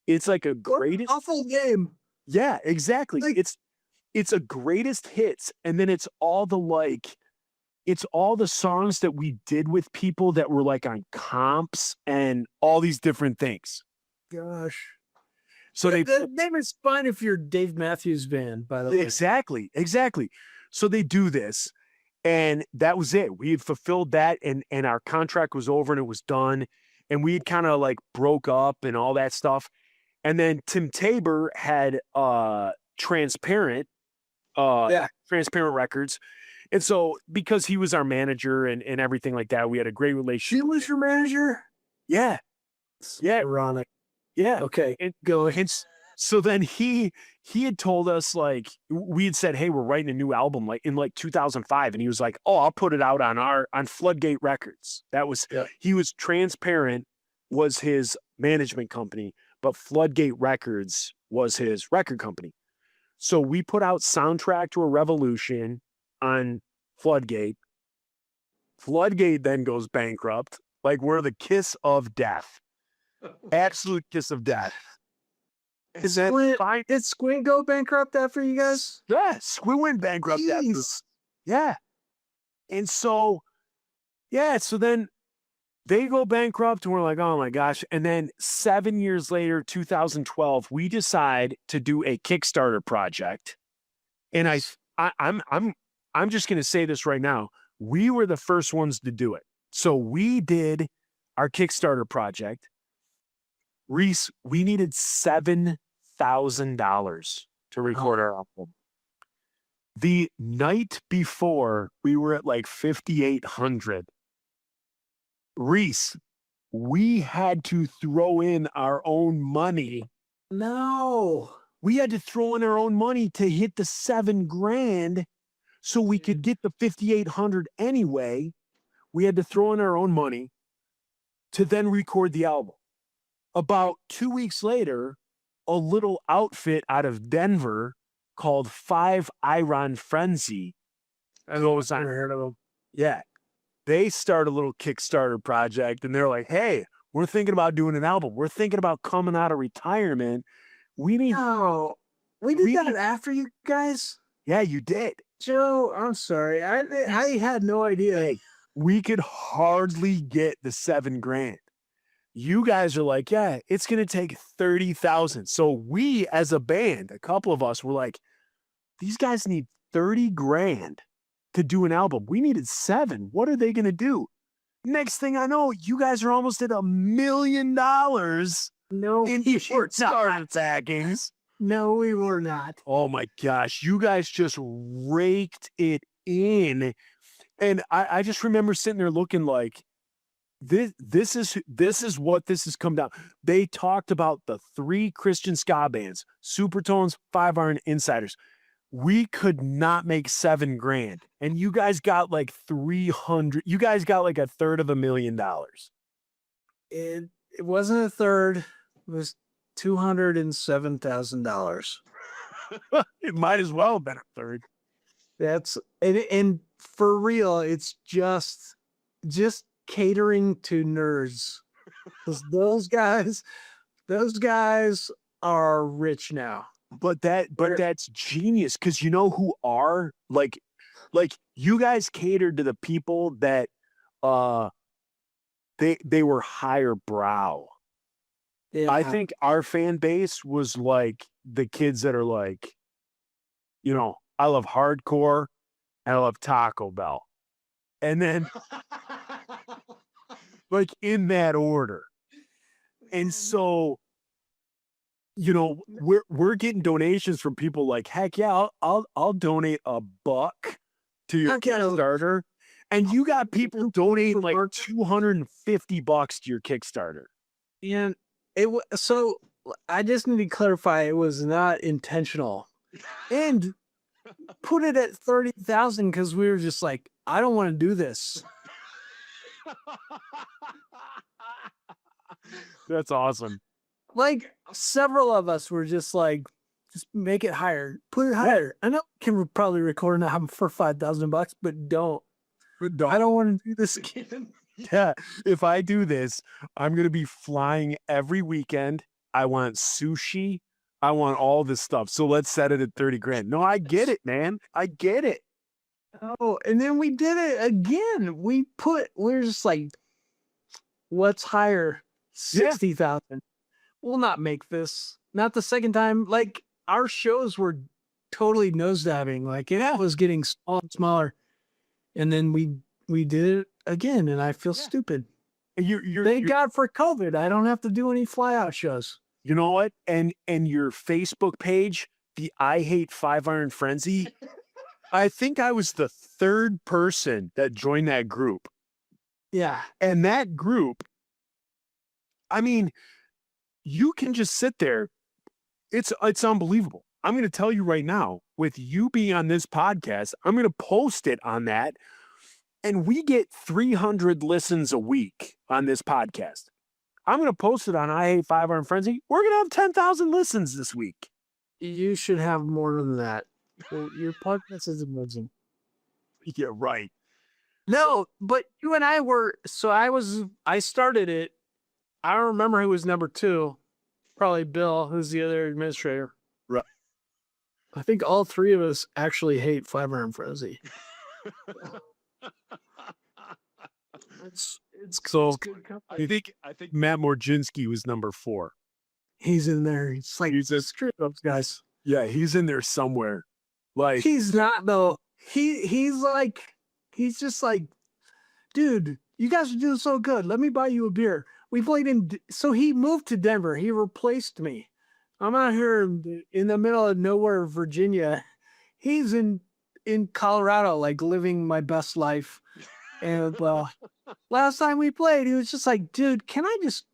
a greatest awful game. Yeah, exactly. Like, it's a greatest hits, and then it's all the songs that we did with people that were like on comps and all these different things. Gosh. So that name is fun if you're Dave Matthews Band, by the way. Exactly. So they do this, and that was it. We had fulfilled that, and our contract was over and it was done, and we had kind of like broke up and all that stuff. And then Tim Tabor had Transparent Records. And so because he was our manager and everything like that, we had a great relationship. He was your manager? Yeah. Yeah. Ironic. Yeah. Okay. Go ahead. So then he had told us, like, we had said, hey, we're writing a new album like in like 2005. And he was like, oh, I'll put it out on Floodgate Records. That was, Yeah. he was Transparent was his management company, but Floodgate Records was his record company. So we put out Soundtrack to a Revolution on Floodgate. Floodgate then goes bankrupt. Like, we're the kiss of death. Absolute kiss of death. Is that fine? Did Squint go bankrupt after you guys? Yeah, Squid went bankrupt after. Jeez. Yeah. And so, yeah, so then they go bankrupt and we're like, oh my gosh. And then 7 years later, 2012, we decide to do a Kickstarter project. And I'm just gonna say this right now. We were the first ones to do it. So we did our Kickstarter project. Reese, we needed $7,000 to record our album. The night before, we were at like 5,800. Reese, we had to throw in our own money. No. We had to throw in our own money to hit the $7,000 so we could get the 5,800 anyway. We had to throw in our own money to then record the album. About 2 weeks later, a little outfit out of Denver called Five Iron Frenzy goes on. Heard of them. Yeah. They start a little Kickstarter project and they're like, hey, we're thinking about doing an album. We're thinking about coming out of retirement. We need. No. We did We- that after you guys? Yeah, you did. Joe, I'm sorry. I had no idea. We could hardly get the $7,000. You guys are like, yeah, it's going to take 30,000. So we, as a band, a couple of us were like, these guys need 30,000 to do an album. We needed 7. What are they going to do? Next thing I know, you guys are almost at $1 million No, in Kickstarter taggings. no, we were not. Oh my gosh, you guys just raked it in. And I just remember sitting there looking like, this is what this has come down. They talked about the 3 Christian ska bands, Supertones, Five Iron, Insiders. We could not make $7,000, and you guys got like 300. You guys got like $350,000. It wasn't a third. It was $207,000. It might as well have been a third. That's and for real, it's just catering to nerds. 'Cause those guys are rich now. But that's genius, because you know who are like you guys catered to the people that they were higher brow. Yeah. I think our fan base was like the kids that are like, you know, I love hardcore and I love Taco Bell. And then like in that order. And so, you know, we're getting donations from people like, heck yeah, I'll donate $1 to your Okay. Kickstarter. And you got people donating like $250 to your Kickstarter. And so I just need to clarify it was not intentional. And put it at 30,000 because we were just like, I don't want to do this. That's awesome. Like several of us were just like, just make it higher, put it higher. I know we can probably record an album for $5,000, but don't. I don't want to do this again. Yeah, if I do this, I'm going to be flying every weekend. I want sushi. I want all this stuff. So let's set it at 30,000. No, I get it, man. I get it. Oh, and then we did it again. We're just like, what's higher? 60,000. We'll not make this. Not the second time. Like our shows were totally nosediving. Like it was getting smaller and smaller. And then we did it again, and I feel stupid. Thank God for COVID. I don't have to do any flyout shows. You know what? And your Facebook page, the I Hate Five Iron Frenzy, I think I was the 3rd person that joined that group. Yeah. And that group I mean, you can just sit there. It's unbelievable. I'm going to tell you right now, with you being on this podcast, I'm going to post it on that. And we get 300 listens a week on this podcast. I'm going to post it on I Hate Five Iron Frenzy. We're going to have 10,000 listens this week. You should have more than that. Well, your podcast is amazing. Yeah, right. No, but you and I were, I started it. I don't remember who was number 2. Probably Bill, who's the other administrator. Right. I think all 3 of us actually hate Five Iron Frenzy. It's So good company. I think Matt Morginski was number 4. He's in there. It's like He's a- strip ups, guys. Yeah, he's in there somewhere. Like, He's not though. He's just like, dude, you guys are doing so good. Let me buy you a beer. We played so he moved to Denver. He replaced me. I'm out here in the middle of nowhere, Virginia. He's in Colorado, like living my best life. And last time we played, he was just like, dude, can I just,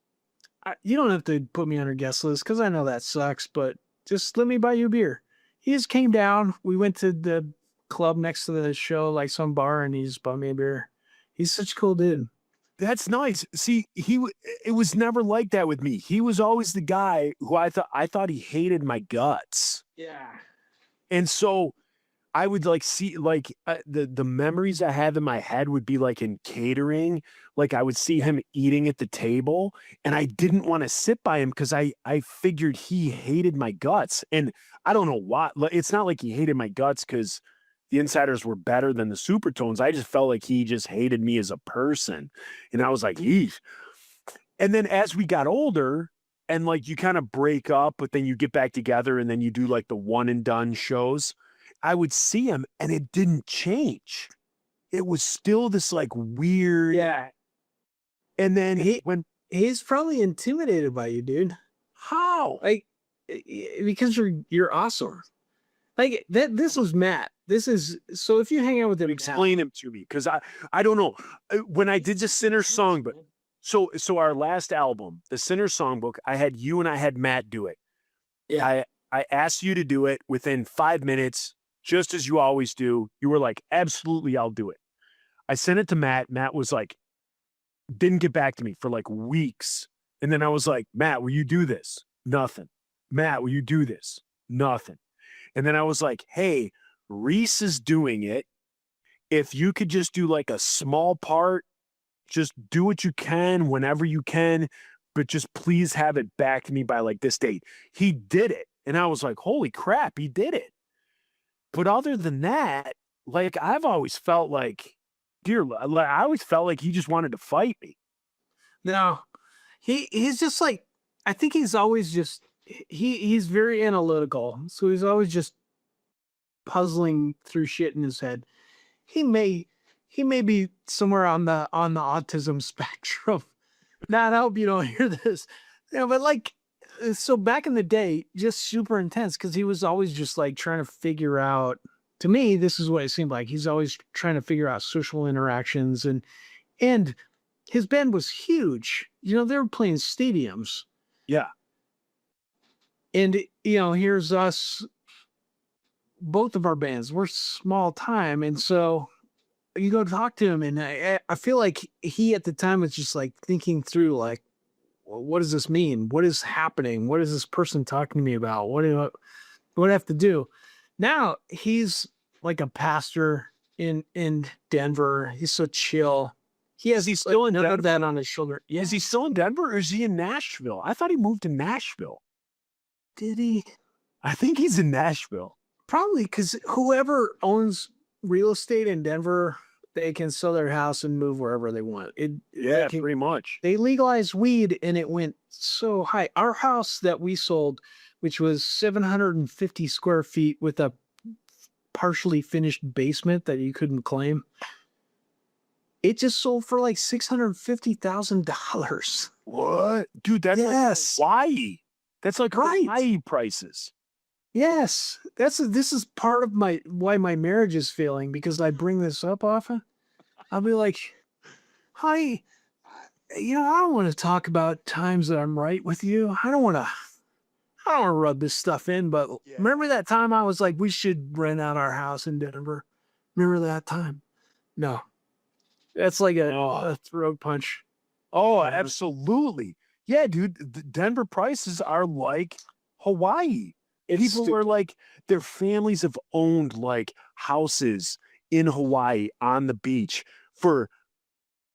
you don't have to put me on your guest list because I know that sucks, but just let me buy you a beer. He just came down. We went to the club next to the show, like some bar, and he just bought me a beer. He's such a cool dude. that's nice. See, it was never like that with me. He was always the guy who I thought he hated my guts. Yeah. And so I would like see like the memories I have in my head would be like in catering. Like I would see him eating at the table and I didn't want to sit by him because I figured he hated my guts. And I don't know why. It's not like he hated my guts because the insiders were better than the supertones. I just felt like he just hated me as a person. And I was like, eesh. And then as we got older and like you kind of break up, but then you get back together and then you do like the one and done shows. I would see him and it didn't change. It was still this like weird. Yeah. And then He's probably intimidated by you, dude. how? Like, because you're awesome. Like this was Matt. This is, so if you hang out with him, Explain him to me because I don't know. When I did the Sinner Songbook, so our last album, the Sinner Songbook, I had you and I had Matt do it. Yeah. I asked you to do it within 5 minutes, just as you always do. You were like, absolutely, I'll do it. I sent it to Matt. Matt was like, didn't get back to me for like weeks. And then I was like, Matt, will you do this? Nothing. Matt, will you do this? Nothing. And then I was like, hey, Reese is doing it. If you could just do like a small part, just do what you can whenever you can, but just please have it back to me by like this date. He did it. And I was like, holy crap, he did it. But other than that, like I've always felt like, I always felt like he just wanted to fight me. No, he's just like, I think he's always just, he's very analytical. So he's always just puzzling through shit in his head. He may be somewhere on the autism spectrum. Now, I hope you don't hear this. Yeah, but like, so back in the day, just super intense because he was always just like trying to figure out, to me, this is what it seemed like. He's always trying to figure out social interactions and his band was huge. You know, they were playing stadiums. Yeah. And, you know, here's us, both of our bands, we're small time. And so you go talk to him and I feel like he at the time was just like thinking through like, well, what does this mean? What is happening? What is this person talking to me about? What do I have to do? Now he's like a pastor in Denver. He's so chill. He has He's still in none of Denver? that on his shoulder. Yeah. Is he still in Denver or is he in Nashville? I thought he moved to Nashville. Did he? I think he's in Nashville. Probably because whoever owns real estate in Denver, they can sell their house and move wherever they want. Yeah, can- pretty much. They legalized weed and it went so high. Our house that we sold, which was 750 square feet with a partially finished basement that you couldn't claim, it just sold for like $650,000. What? Dude, that's Yes. like Hawaii. That's like Right. Hawaii prices. Yes, this is part of why my marriage is failing because I bring this up often. I'll be like, "Hi, I don't want to talk about times that I'm right with you. I don't want to rub this stuff in, but Yeah. remember that time I was like, we should rent out our house in Denver? Remember that time? No. That's like a throat punch. Oh, Yeah. absolutely. Yeah, dude. The Denver prices are like Hawaii. People are like, their families have owned like houses in Hawaii on the beach for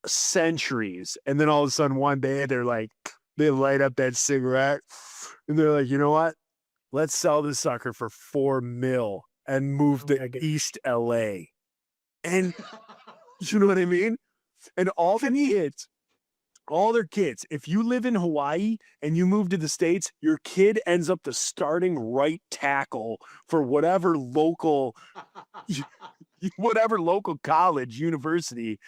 centuries. And then all of a sudden one day they're like, they light up that cigarette and they're like, you know what? Let's sell this sucker for $4 million and move to East LA. And you know what I mean? And all their kids, if you live in Hawaii and you move to the States, your kid ends up the starting right tackle for whatever local college, university,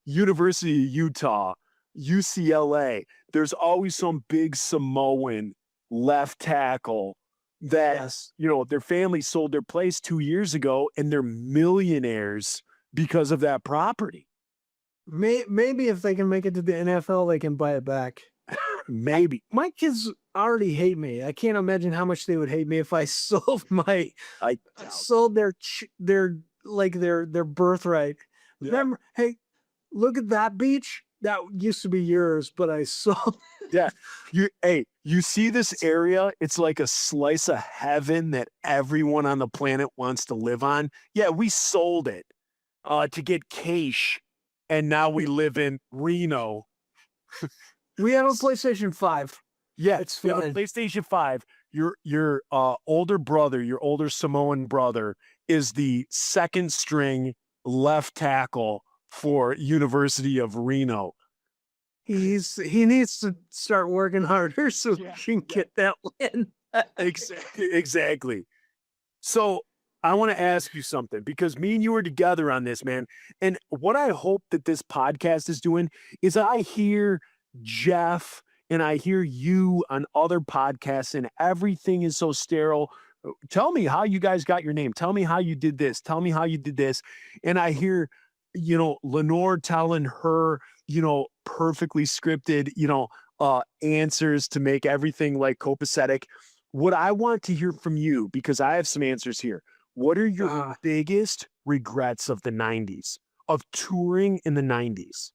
University of Utah, UCLA. There's always some big Samoan left tackle that, their family sold their place 2 years ago and they're millionaires because of that property. Maybe if they can make it to the NFL, they can buy it back. Maybe. My kids already hate me. I can't imagine how much they would hate me if I sold their birthright. Yeah. Remember, hey, look at that beach. That used to be yours, but I sold. Yeah. You see this area? It's like a slice of heaven that everyone on the planet wants to live on. Yeah, we sold it to get cash, and now we live in Reno. We have a PlayStation 5. Yeah, It's we have a fine. PlayStation 5. Your older brother, your older Samoan brother, is the second string left tackle for University of Reno. He needs to start working harder so he can get that win. Exactly. So I want to ask you something, because me and you are together on this, man. And what I hope that this podcast is doing is I hear Jeff and I hear you on other podcasts and everything is so sterile. Tell me how you guys got your name. Tell me how you did this. Tell me how you did this. And I hear, Lenore telling her, perfectly scripted, answers to make everything like copacetic. What I want to hear from you, because I have some answers here. What are your biggest regrets of the 90s, of touring in the 90s?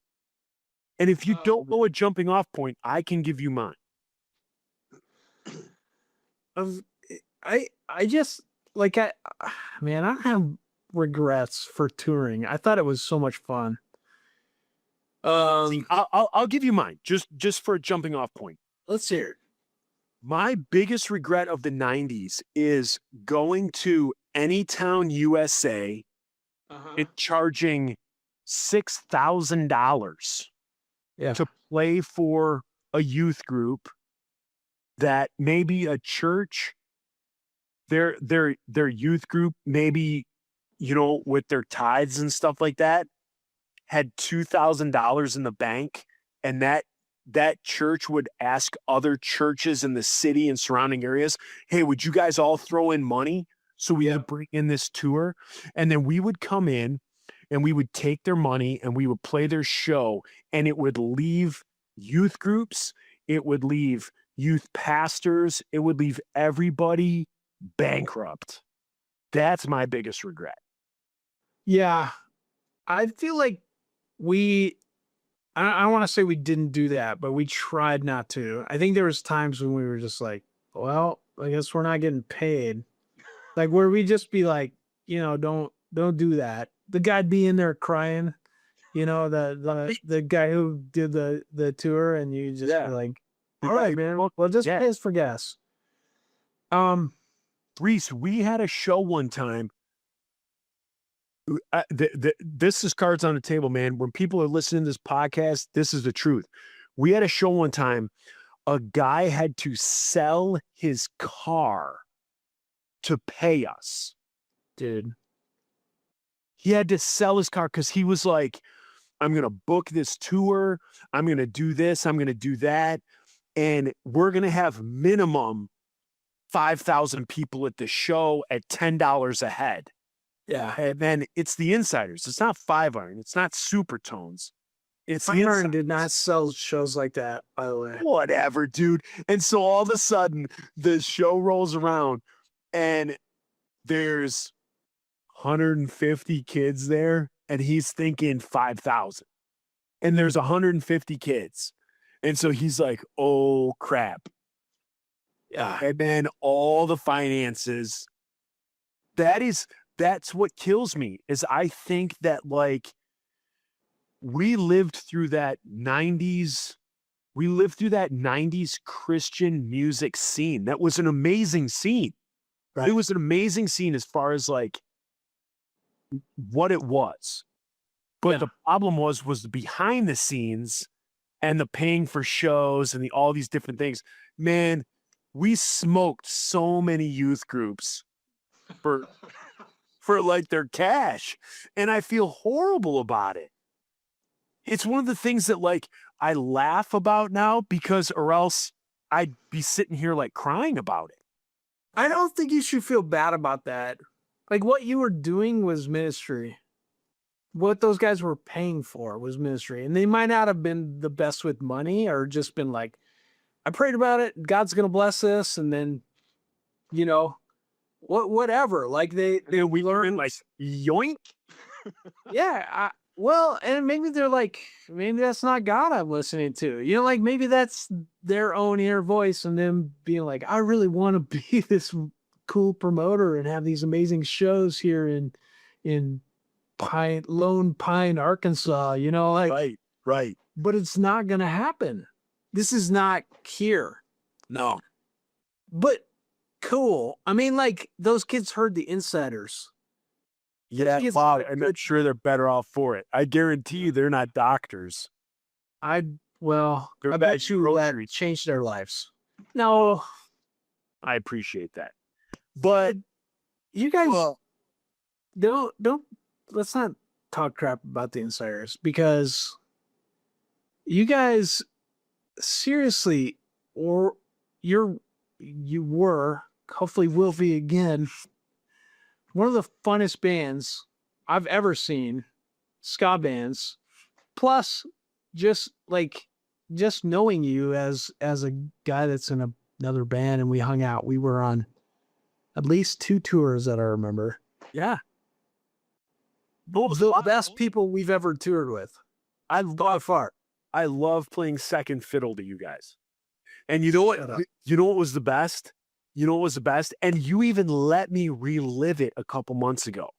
And if you don't know a jumping off point, I can give you mine. I just like I don't have regrets for touring. I thought it was so much fun. I'll give you mine just for a jumping off point. Let's hear it. My biggest regret of the 90s is going to Anytown, USA, and charging $6,000 to play for a youth group that maybe a church, their youth group, maybe, with their tithes and stuff like that, had $2,000 in the bank, and that church would ask other churches in the city and surrounding areas, hey, would you guys all throw in money so we could bring in this tour? And then we would come in and we would take their money and we would play their show, and it would leave youth groups, it would leave youth pastors, it would leave everybody bankrupt. That's my biggest regret. Yeah. I feel like I want to say we didn't do that, but we tried not to. I think there was times when we were just like, well, I guess we're not getting paid. Like where we just be like, don't do that. The guy'd be in there crying, the guy who did the tour, and you just be like, all right, man, well just pay us for gas. Reese, we had a show one time. This is cards on the table, man. When people are listening to this podcast, this is the truth. We had a show one time. A guy had to sell his car to pay us. Dude. He had to sell his car because he was like, I'm going to book this tour. I'm going to do this. I'm going to do that. And we're going to have minimum 5,000 people at the show at $10 a head. Yeah. And then it's the insiders. It's not 5 Iron. It's not Super Tones. It's Fine Art did not sell shows like that, by the way. whatever, dude. And so all of a sudden, the show rolls around, and there's 150 kids there, and he's thinking 5,000. And there's 150 kids. And so he's like, oh, crap. Yeah. And then all the finances. That's what kills me, is I think that, like, we lived through that 90s Christian music scene. That was an amazing scene. Right. It was an amazing scene as far as like what it was. But the problem was the behind the scenes and the paying for shows and all these different things. Man, we smoked so many youth groups for like their cash. And I feel horrible about it. It's one of the things that, like, I laugh about now, because or else I'd be sitting here like crying about it. I don't think you should feel bad about that. Like, what you were doing was ministry. What those guys were paying for was ministry. And they might not have been the best with money, or just been like, I prayed about it, God's going to bless this. And then, you know, whatever. Like We learned like yoink. yeah. Well, and maybe they're like, maybe that's not God I'm listening to. You know, like maybe that's their own inner voice and them being like, I really want to be this cool promoter and have these amazing shows here in Lone Pine, Arkansas, you know, like, Right. but it's not going to happen. This is not here. No. But cool. I mean, like, those kids heard the insiders. Yeah, It's wow, not I'm good. not sure they're better off for it. I guarantee you they're not doctors. Well, They're I bet buying you that groceries. changed their lives. No, I appreciate that. But you guys don't let's not talk crap about the insiders, because you guys seriously, or you were, hopefully will be again, one of the funnest bands I've ever seen, ska bands. Plus, just knowing you as a guy that's in another band, and we hung out. We were on at least 2 tours that I remember. yeah, The best people we've ever toured with. By far. I love playing second fiddle to you guys. And you know what? Shut up. You know what was the best? You know what was the best? And you even let me relive it a couple months ago.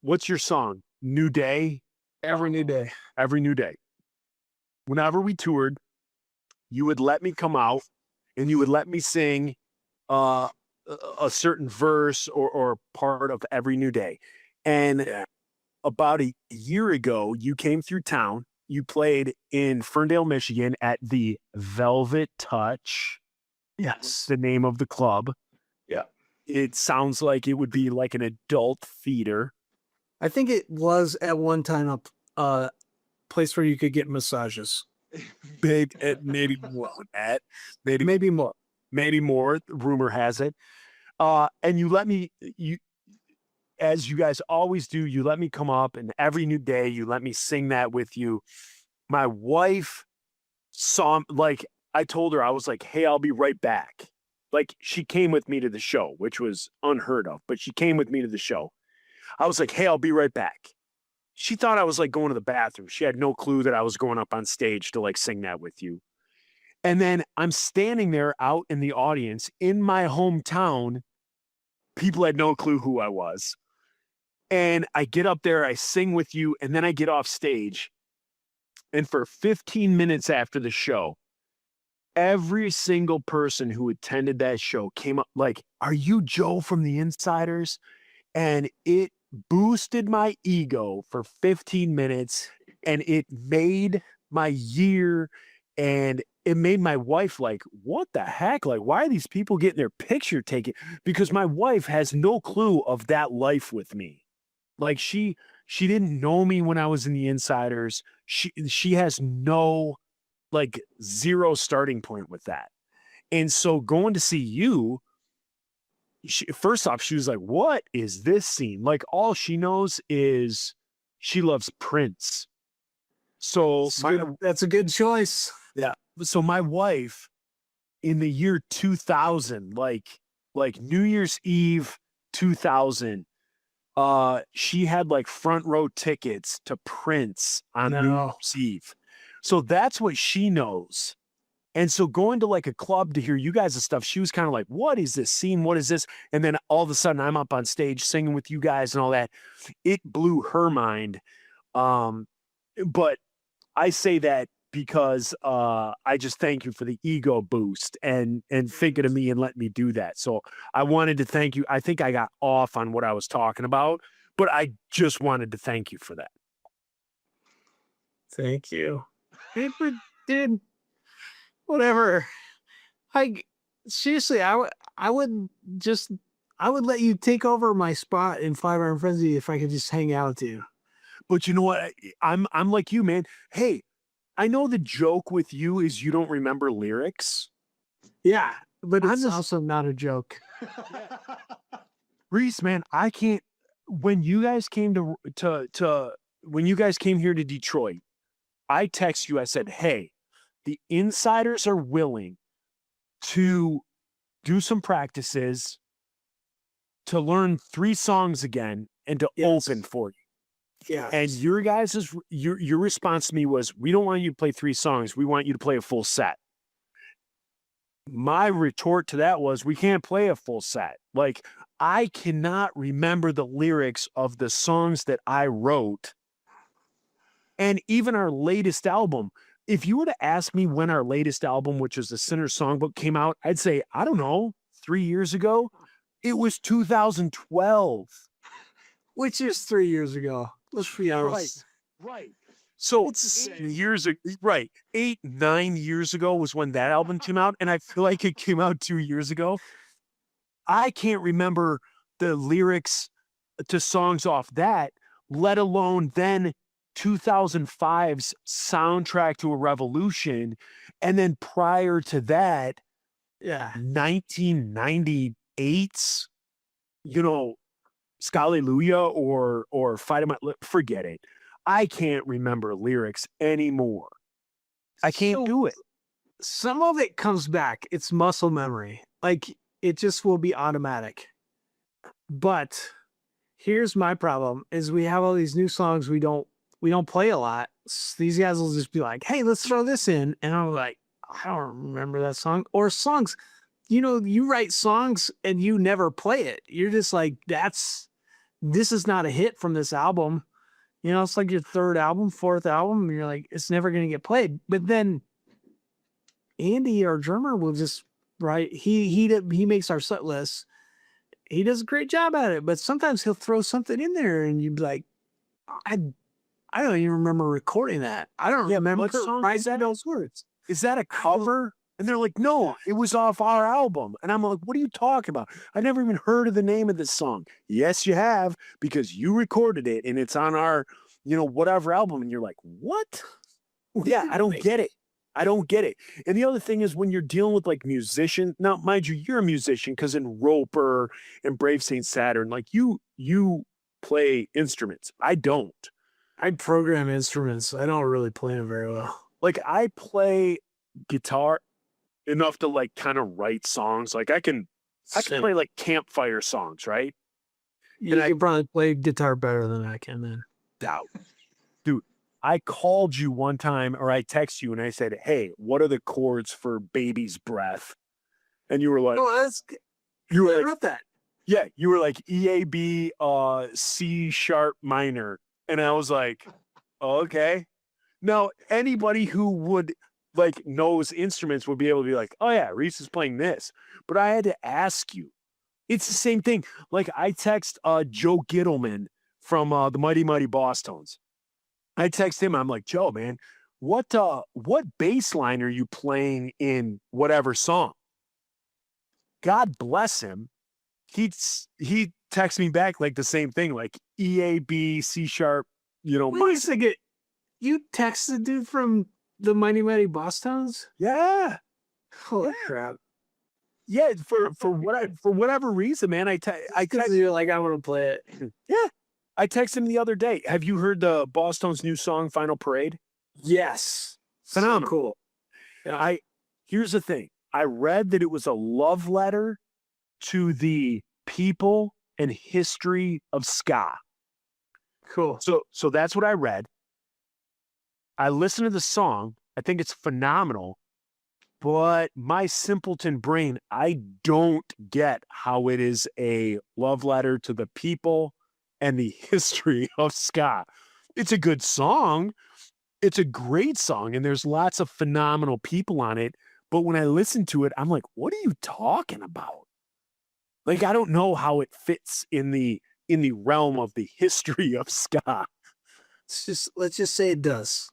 What's your song? New Day? Every new day. Every New Day. Whenever we toured, you would let me come out and you would let me sing a certain verse or part of Every New Day. And about a year ago, you came through town. You played in Ferndale, Michigan at the Velvet Touch. Yes. The name of the club. Yeah. It sounds like it would be like an adult theater. I think it was at one time a place where you could get massages. Big, maybe more than that. Maybe more. Maybe more. Rumor has it. And you let me, as you guys always do, you let me come up, and Every New Day, you let me sing that with you. My wife saw, like, I told her, I was like, hey, I'll be right back. Like, she came with me to the show, which was unheard of, but she came with me to the show. I was like, hey, I'll be right back. She thought I was like going to the bathroom. She had no clue that I was going up on stage to like sing that with you. And then I'm standing there out in the audience in my hometown. People had no clue who I was. And I get up there, I sing with you, and then I get off stage. And for 15 minutes after the show, every single person who attended that show came up like, are you Joe from the Insiders? And it boosted my ego for 15 minutes, and it made my year, and it made my wife like, what the heck? Like, why are these people getting their picture taken? Because my wife has no clue of that life with me. Like, she didn't know me when I was in the Insiders. She has no, like, zero starting point with that. And so going to see you, first off, she was like, what is this scene? Like, all she knows is she loves Prince. So That's a good choice. so my wife in the year 2000, like New Year's Eve 2000, she had like front row tickets to Prince on New No. Year's Eve. So that's what she knows. And so going to like a club to hear you guys' stuff, she was kind of like, what is this scene? What is this? And then all of a sudden I'm up on stage singing with you guys and all that. It blew her mind. But I say that because I just thank you for the ego boost and thinking of me and letting me do that. So I wanted to thank you. I think I got off on what I was talking about, but I just wanted to thank you for that. Thank you. Dude, whatever. Seriously, I would let you take over my spot in Five Iron Frenzy if I could just hang out with you. But you know what? I'm like you, man. Hey, I know the joke with you is you don't remember lyrics. Yeah, but I'm it's just- also not a joke. Reese, man, I can't. When you guys came when you guys came here to Detroit, I text you. I said, "Hey, the insiders are willing to do some practices to learn 3 songs again and to Yes. open for you." Yeah. And your response to me was, "We don't want you to play 3 songs. We want you to play a full set." My retort to that was, "We can't play a full set. Like, I cannot remember the lyrics of the songs that I wrote. And even our latest album, if you were to ask me when our latest album, which is the Sinner Songbook, came out, I'd say, I don't know, 3 years ago. It was 2012. Which is 3 years ago. Let's be honest. Right. So It's 8 years ago, right. 8, 9 years ago was when that album came out. And I feel like it came out 2 years ago. I can't remember the lyrics to songs off that, let alone then 2005's Soundtrack to a Revolution. And then prior to that, Yeah. 1998's, Scalleluja or Fight of My Lip. Forget it. I can't remember lyrics anymore. I can't do it. Some of it comes back. It's muscle memory. Like, it just will be automatic. But here's my problem is we have all these new songs we don't play a lot. These guys will just be like, hey, let's throw this in. And I'm like, I don't remember that song. Or songs, you write songs and you never play it. You're just like, this is not a hit from this album. It's like your third album, fourth album, and you're like, it's never going to get played. But then Andy, our drummer, will just write. He makes our set list. He does a great job at it, but sometimes he'll throw something in there, and you'd be like, I don't even remember recording that. I don't remember what song is writing that? those words. Is that a cover? And they're like, no, it was off our album. And I'm like, what are you talking about? I never even heard of the name of this song. Yes, you have, because you recorded it and it's on our, whatever album. And you're like, what? Yeah, I don't get it. I don't get it. And the other thing is when you're dealing with like musicians, now, mind you, you're a musician because in Roper and Brave St. Saturn, like you play instruments. I don't. I program instruments. I don't really play them very well. Like I play guitar enough to like kind of write songs. Like I can play like campfire songs, right? You can probably play guitar better than I can then. Doubt. Dude, I called you one time or I text you and I said, hey, what are the chords for Baby's Breath? And you were like, Oh, that's you were I like, wrote that. yeah, you were like EAB, C sharp minor. And I was like, oh, okay. Now, anybody who would like knows instruments would be able to be like, oh yeah, Reese is playing this. But I had to ask you. It's the same thing. Like I text Joe Gittleman from the Mighty Mighty Boss Tones. I text him. I'm like, Joe, man, what bass line are you playing in whatever song? God bless him. He texts me back like the same thing, like EAB, C sharp, Wait a second. You texted dude from the Mighty Mighty Boss Tones? yeah. Holy crap. Yeah, for whatever reason, man, I Because you're like, I want to play it. Yeah. I texted him the other day. Have you heard the Boston's new song, Final Parade? Yes. Phenomenal. So cool. Here's the thing. I read that it was a love letter to the people and history of ska. Cool. So that's what I read. I listened to the song. I think it's phenomenal. But my simpleton brain, I don't get how it is a love letter to the people and the history of ska. It's a good song. It's a great song, and there's lots of phenomenal people on it. But when I listen to it, I'm like, what are you talking about? Like, I don't know how it fits in the realm of the history of ska. Let's just say it does.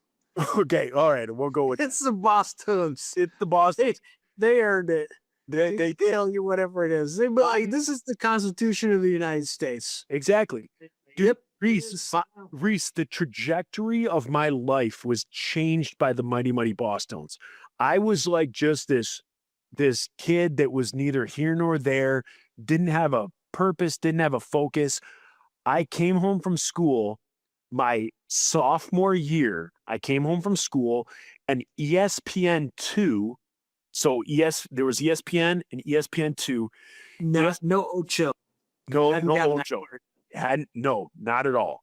Okay, all right, we'll go with It's the Boston's. it's the boss. They earned it. They Tell you whatever it is. But like, this is the Constitution of the United States. exactly. Dude, Yep. Reese, the trajectory of my life was changed by the Mighty Mighty Bosstones. I was like just this kid that was neither here nor there, didn't have a purpose, didn't have a focus. I came home from school my sophomore year. I came home from school and ESPN2. So there was ESPN and ESPN2. No Ocho. No, Haven't no gotten that Ocho. No, not at all.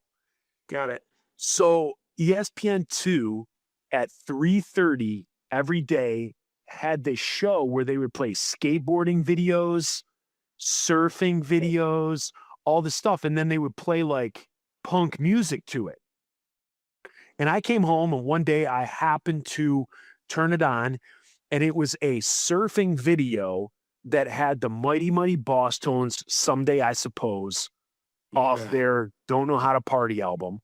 Got it. So ESPN2 at 3:30 every day had this show where they would play skateboarding videos, surfing videos, all this stuff. And then they would play like punk music to it. And I came home and one day I happened to turn it on and it was a surfing video that had the Mighty Mighty Bosstones, Someday I Suppose, off their Don't Know How to Party album.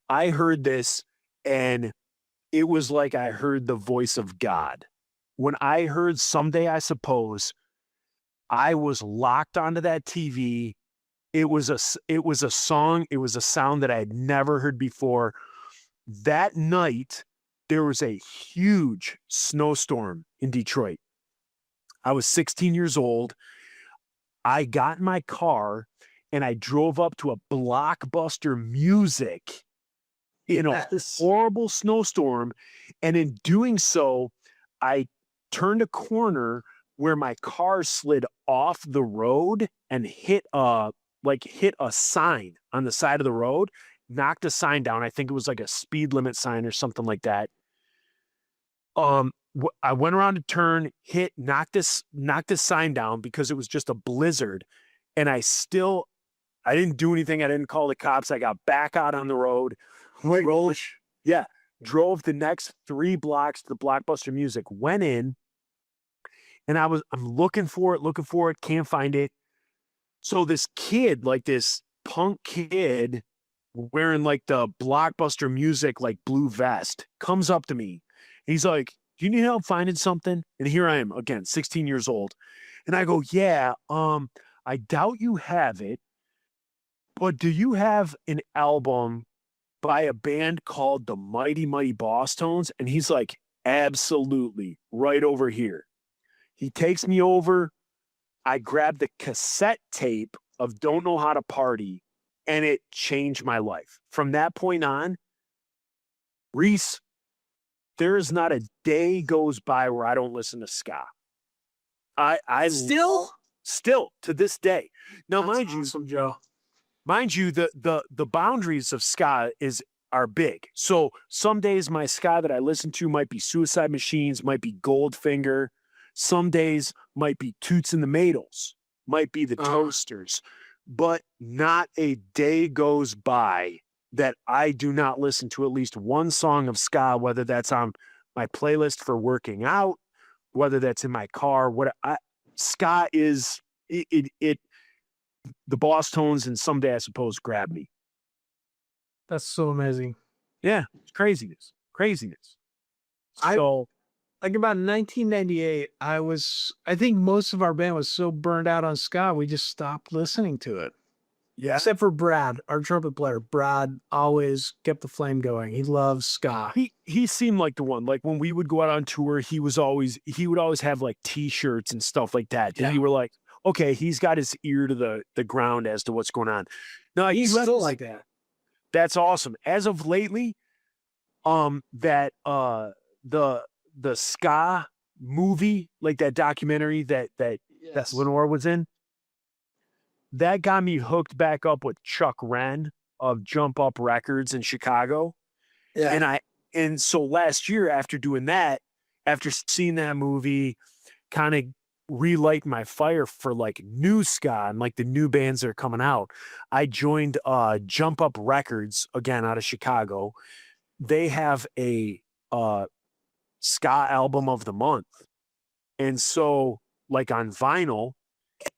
I heard this and it was like I heard the voice of God. When I heard Someday I Suppose, I was locked onto that TV. It was a song, it was a sound that I had never heard before. That night, there was a huge snowstorm in Detroit. I was 16 years old. I got in my car and I drove up to a Blockbuster Music in a horrible snowstorm. And in doing so, I turned a corner where my car slid off the road and hit a sign on the side of the road, knocked a sign down. I think it was like a speed limit sign or something like that. I went around a turn, knocked this sign down because it was just a blizzard. And I didn't do anything. I didn't call the cops. I got back out on the road. Drove the next 3 blocks to the Blockbuster Music, went in, and I'm looking for it, can't find it. So this kid, like this punk kid wearing like the Blockbuster Music, like blue vest, comes up to me. He's like, do you need help finding something? And here I am again, 16 years old. And I go, yeah, I doubt you have it, but do you have an album by a band called the Mighty Mighty Bosstones? And he's like, absolutely, right over here. He takes me over. I grabbed the cassette tape of Don't Know How to Party, and it changed my life. From that point on, Reese, there is not a day goes by where I don't listen to ska. I still to this day. Now, mind you, Joe. Mind you, the boundaries of ska are big. So some days my ska that I listen to might be Suicide Machines, might be Goldfinger. Some days might be Toots and the Maytals, might be the Toasters. But not a day goes by that I do not listen to at least one song of ska, whether that's on my playlist for working out, whether that's in my car. Ska is it. The Bosstones and Someday I Suppose grab me. That's so amazing. Yeah, it's craziness. So, like about 1998, I think most of our band was so burned out on ska, we just stopped listening to it. yeah, Except for Brad, our trumpet player. Brad always kept the flame going. He loves ska. he seemed like the one. Like when we would go out on tour, he would always have like T-shirts and stuff like that. And we were like, okay, he's got his ear to the ground as to what's going on. No, He's still like that. that's awesome. As of lately, that the ska movie, like that documentary that Yes. Lenore was in, that got me hooked back up with Chuck Wren of Jump Up Records in Chicago. Yeah. And so last year, after doing that, after seeing that movie, kind of relight my fire for like new ska and like the new bands that are coming out, I joined Jump Up Records, again out of Chicago. They have a ska album of the month. And so like on vinyl.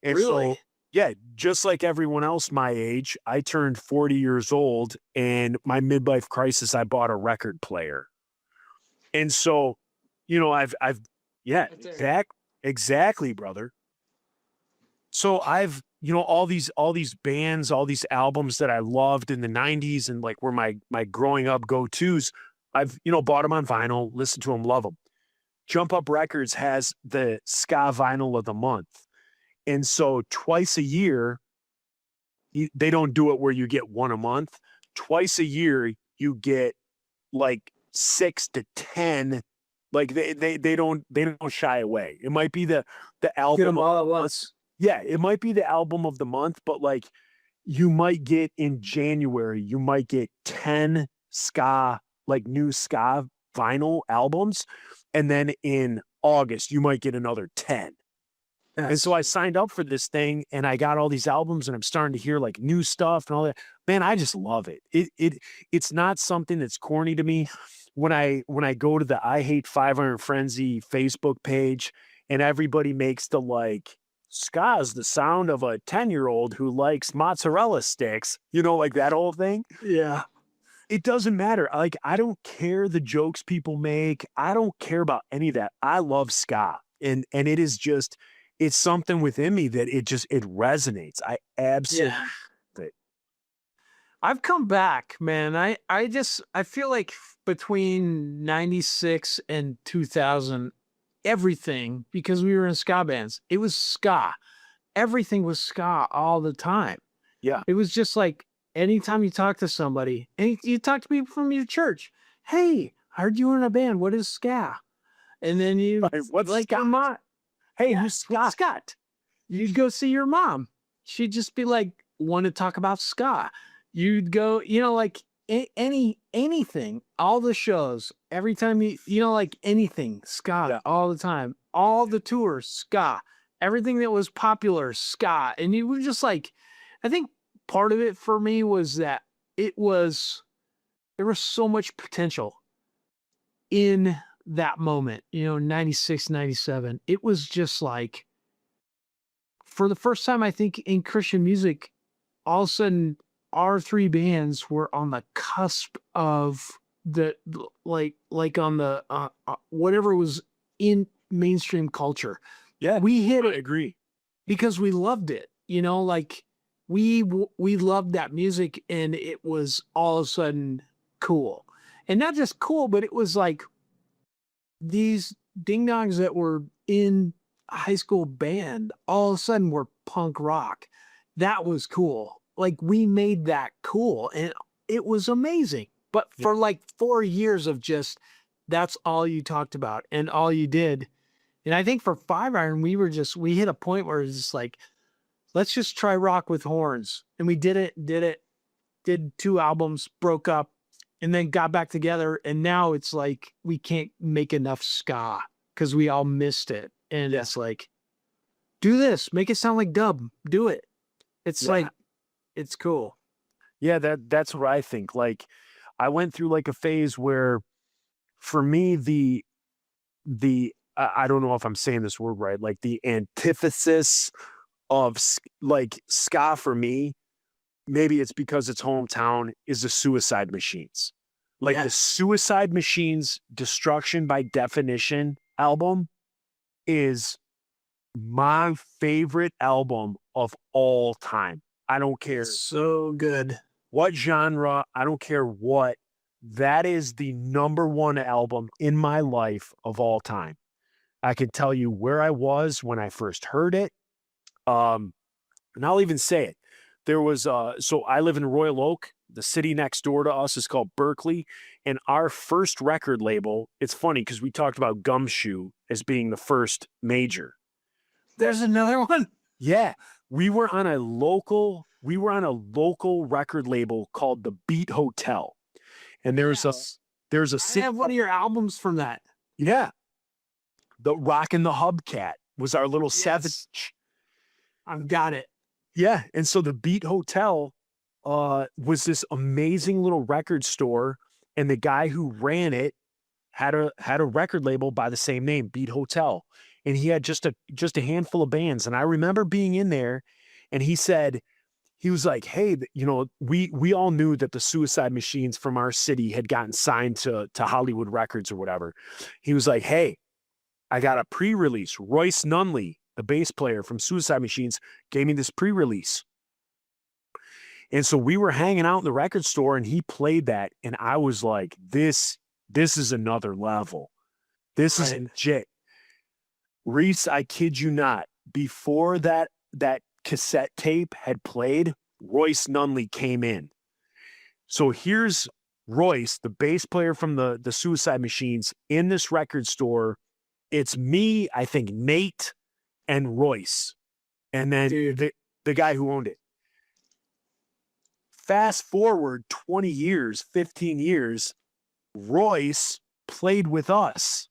And so Really? yeah, just like everyone else my age, I turned 40 years old, and my midlife crisis, I bought a record player. And so, you know, I've yeah, Right there. exactly, brother. So I've, you know, all these bands, all these albums that I loved in the 90s and like were my growing up go-tos, I've, you know, bought them on vinyl, listened to them, love them. Jump Up Records has the ska vinyl of the month. And so twice a year, they don't do it where you get one a month. Twice a year, you get like 6 to 10. Like they don't shy away. It might be the Get album. them all at once. Yeah, it might be the album of the month, but like you might get in January, you might get 10 ska, like new ska vinyl albums. And then in August, you might get another 10. And so I signed up for this thing and I got all these albums and I'm starting to hear like new stuff and all that. Man, I just love it. It's not something that's corny to me. When I go to the I Hate 500 Frenzy Facebook page and everybody makes the like ska's the sound of a 10-year-old who likes mozzarella sticks, you know, like that whole thing. Yeah. It doesn't matter. Like, I don't care the jokes people make. I don't care about any of that. I love ska. And it is just, it's something within me that it resonates. I absolutely. Yeah. I've come back, man. I feel like between 96 and 2000, everything, because we were in ska bands, it was ska. Everything was ska all the time. Yeah. It was just like anytime you talk to somebody, and you talk to people from your church, hey, I heard you were in a band. What is ska? And then you Right, what's like ska? your mom. Hey, Yeah, who's Scott? Scott. You'd go see your mom. She'd just be like, want to talk about ska. You'd go, you know, like anything, all the shows, every time you know, like anything, ska, Yeah. all the time, all the tours, ska, everything that was popular, ska. And you were just like, I think part of it for me was that there was so much potential in that moment, you know, 96, 97. It was just like, for the first time, I think in Christian music, all of a sudden, our three bands were on the cusp of the like on the whatever was in mainstream culture. Yeah, We hit I it agree. because we loved it. You know, like we loved that music, and it was all of a sudden cool, and not just cool, but it was like these ding dongs that were in a high school band all of a sudden were punk rock. That was cool. Like we made that cool, and it was amazing. But for like 4 years of just, that's all you talked about and all you did. And I think for Five Iron, we hit a point where it's just like, let's just try rock with horns. And we did it, did 2 albums, broke up, and then got back together. And now it's like, we can't make enough ska because we all missed it. And it's like, do this, make it sound like dub, do it. It's like, it's cool. Yeah, that's what I think. Like, I went through like a phase where, for me, the I don't know if I'm saying this word right, like the antithesis of like ska for me, maybe it's because it's hometown, is the Suicide Machines. Like the Suicide Machines Destruction by Definition album is my favorite album of all time. I don't care So good. what genre, I don't care what. That is the #1 album in my life of all time. I can tell you where I was when I first heard it. And I'll even say it. There was so I live in Royal Oak. The city next door to us is called Berkeley, and our first record label. It's funny because we talked about Gumshoe as being the first major. There's another one. Yeah, we were on a local record label called the Beat Hotel, and there's a I have one of your albums from that. yeah, the Rockin' the Hubcat was our little seven. I've got it. Yeah, and so the Beat Hotel was this amazing little record store, and the guy who ran it had a record label by the same name, Beat Hotel, and he had just a handful of bands. And I remember being in there, and he was like, "Hey, we all knew that the Suicide Machines from our city had gotten signed to Hollywood Records or whatever." He was like, "Hey, I got a pre-release. Royce Nunley, the bass player from Suicide Machines, gave me this pre-release." And so we were hanging out in the record store and he played that. And I was like, this is another level. This is legit. Reese, I kid you not, before that cassette tape had played, Royce Nunley came in. So here's Royce, the bass player from the Suicide Machines, in this record store. It's me, I think Nate, and Royce. And then the guy who owned it. Fast forward 20 years, 15 years, Royce played with us.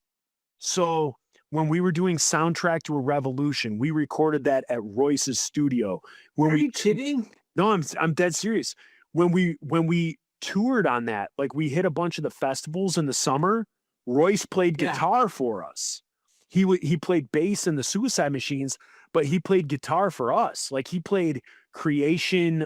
So when we were doing Soundtrack to a Revolution, we recorded that at Royce's studio. Are you kidding? No, I'm dead serious. When we toured on that, like we hit a bunch of the festivals in the summer, Royce played guitar for us. He played bass in the Suicide Machines, but he played guitar for us. Like he played Creation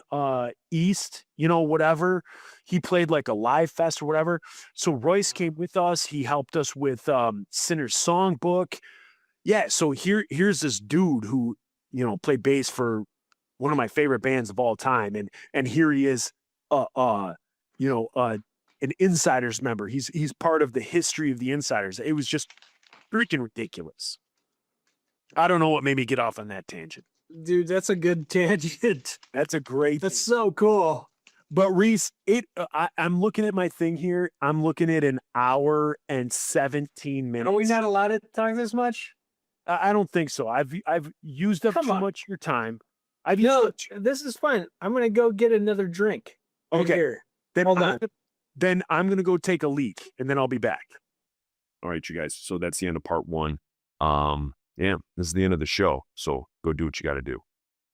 East, whatever. He played like a live fest or whatever. So Royce came with us. He helped us with Sinner's Songbook. Yeah, so here's this dude who, played bass for one of my favorite bands of all time. And here he is, an Insiders member. He's part of the history of the Insiders. It was just freaking ridiculous. I don't know what made me get off on that tangent. Dude, that's a good tangent. That's a great. That's so cool. But Reese, I'm looking at my thing here. I'm looking at an hour and 17 minutes. Are we not allowed to talk this much? I don't think so. I've used up too much of your time. This is fine. I'm gonna go get another drink. Okay. Here. Then Hold on. Then I'm gonna go take a leak, and then I'll be back. All right, you guys. So that's the end of part one. Yeah, this is the end of the show. So go do what you got to do.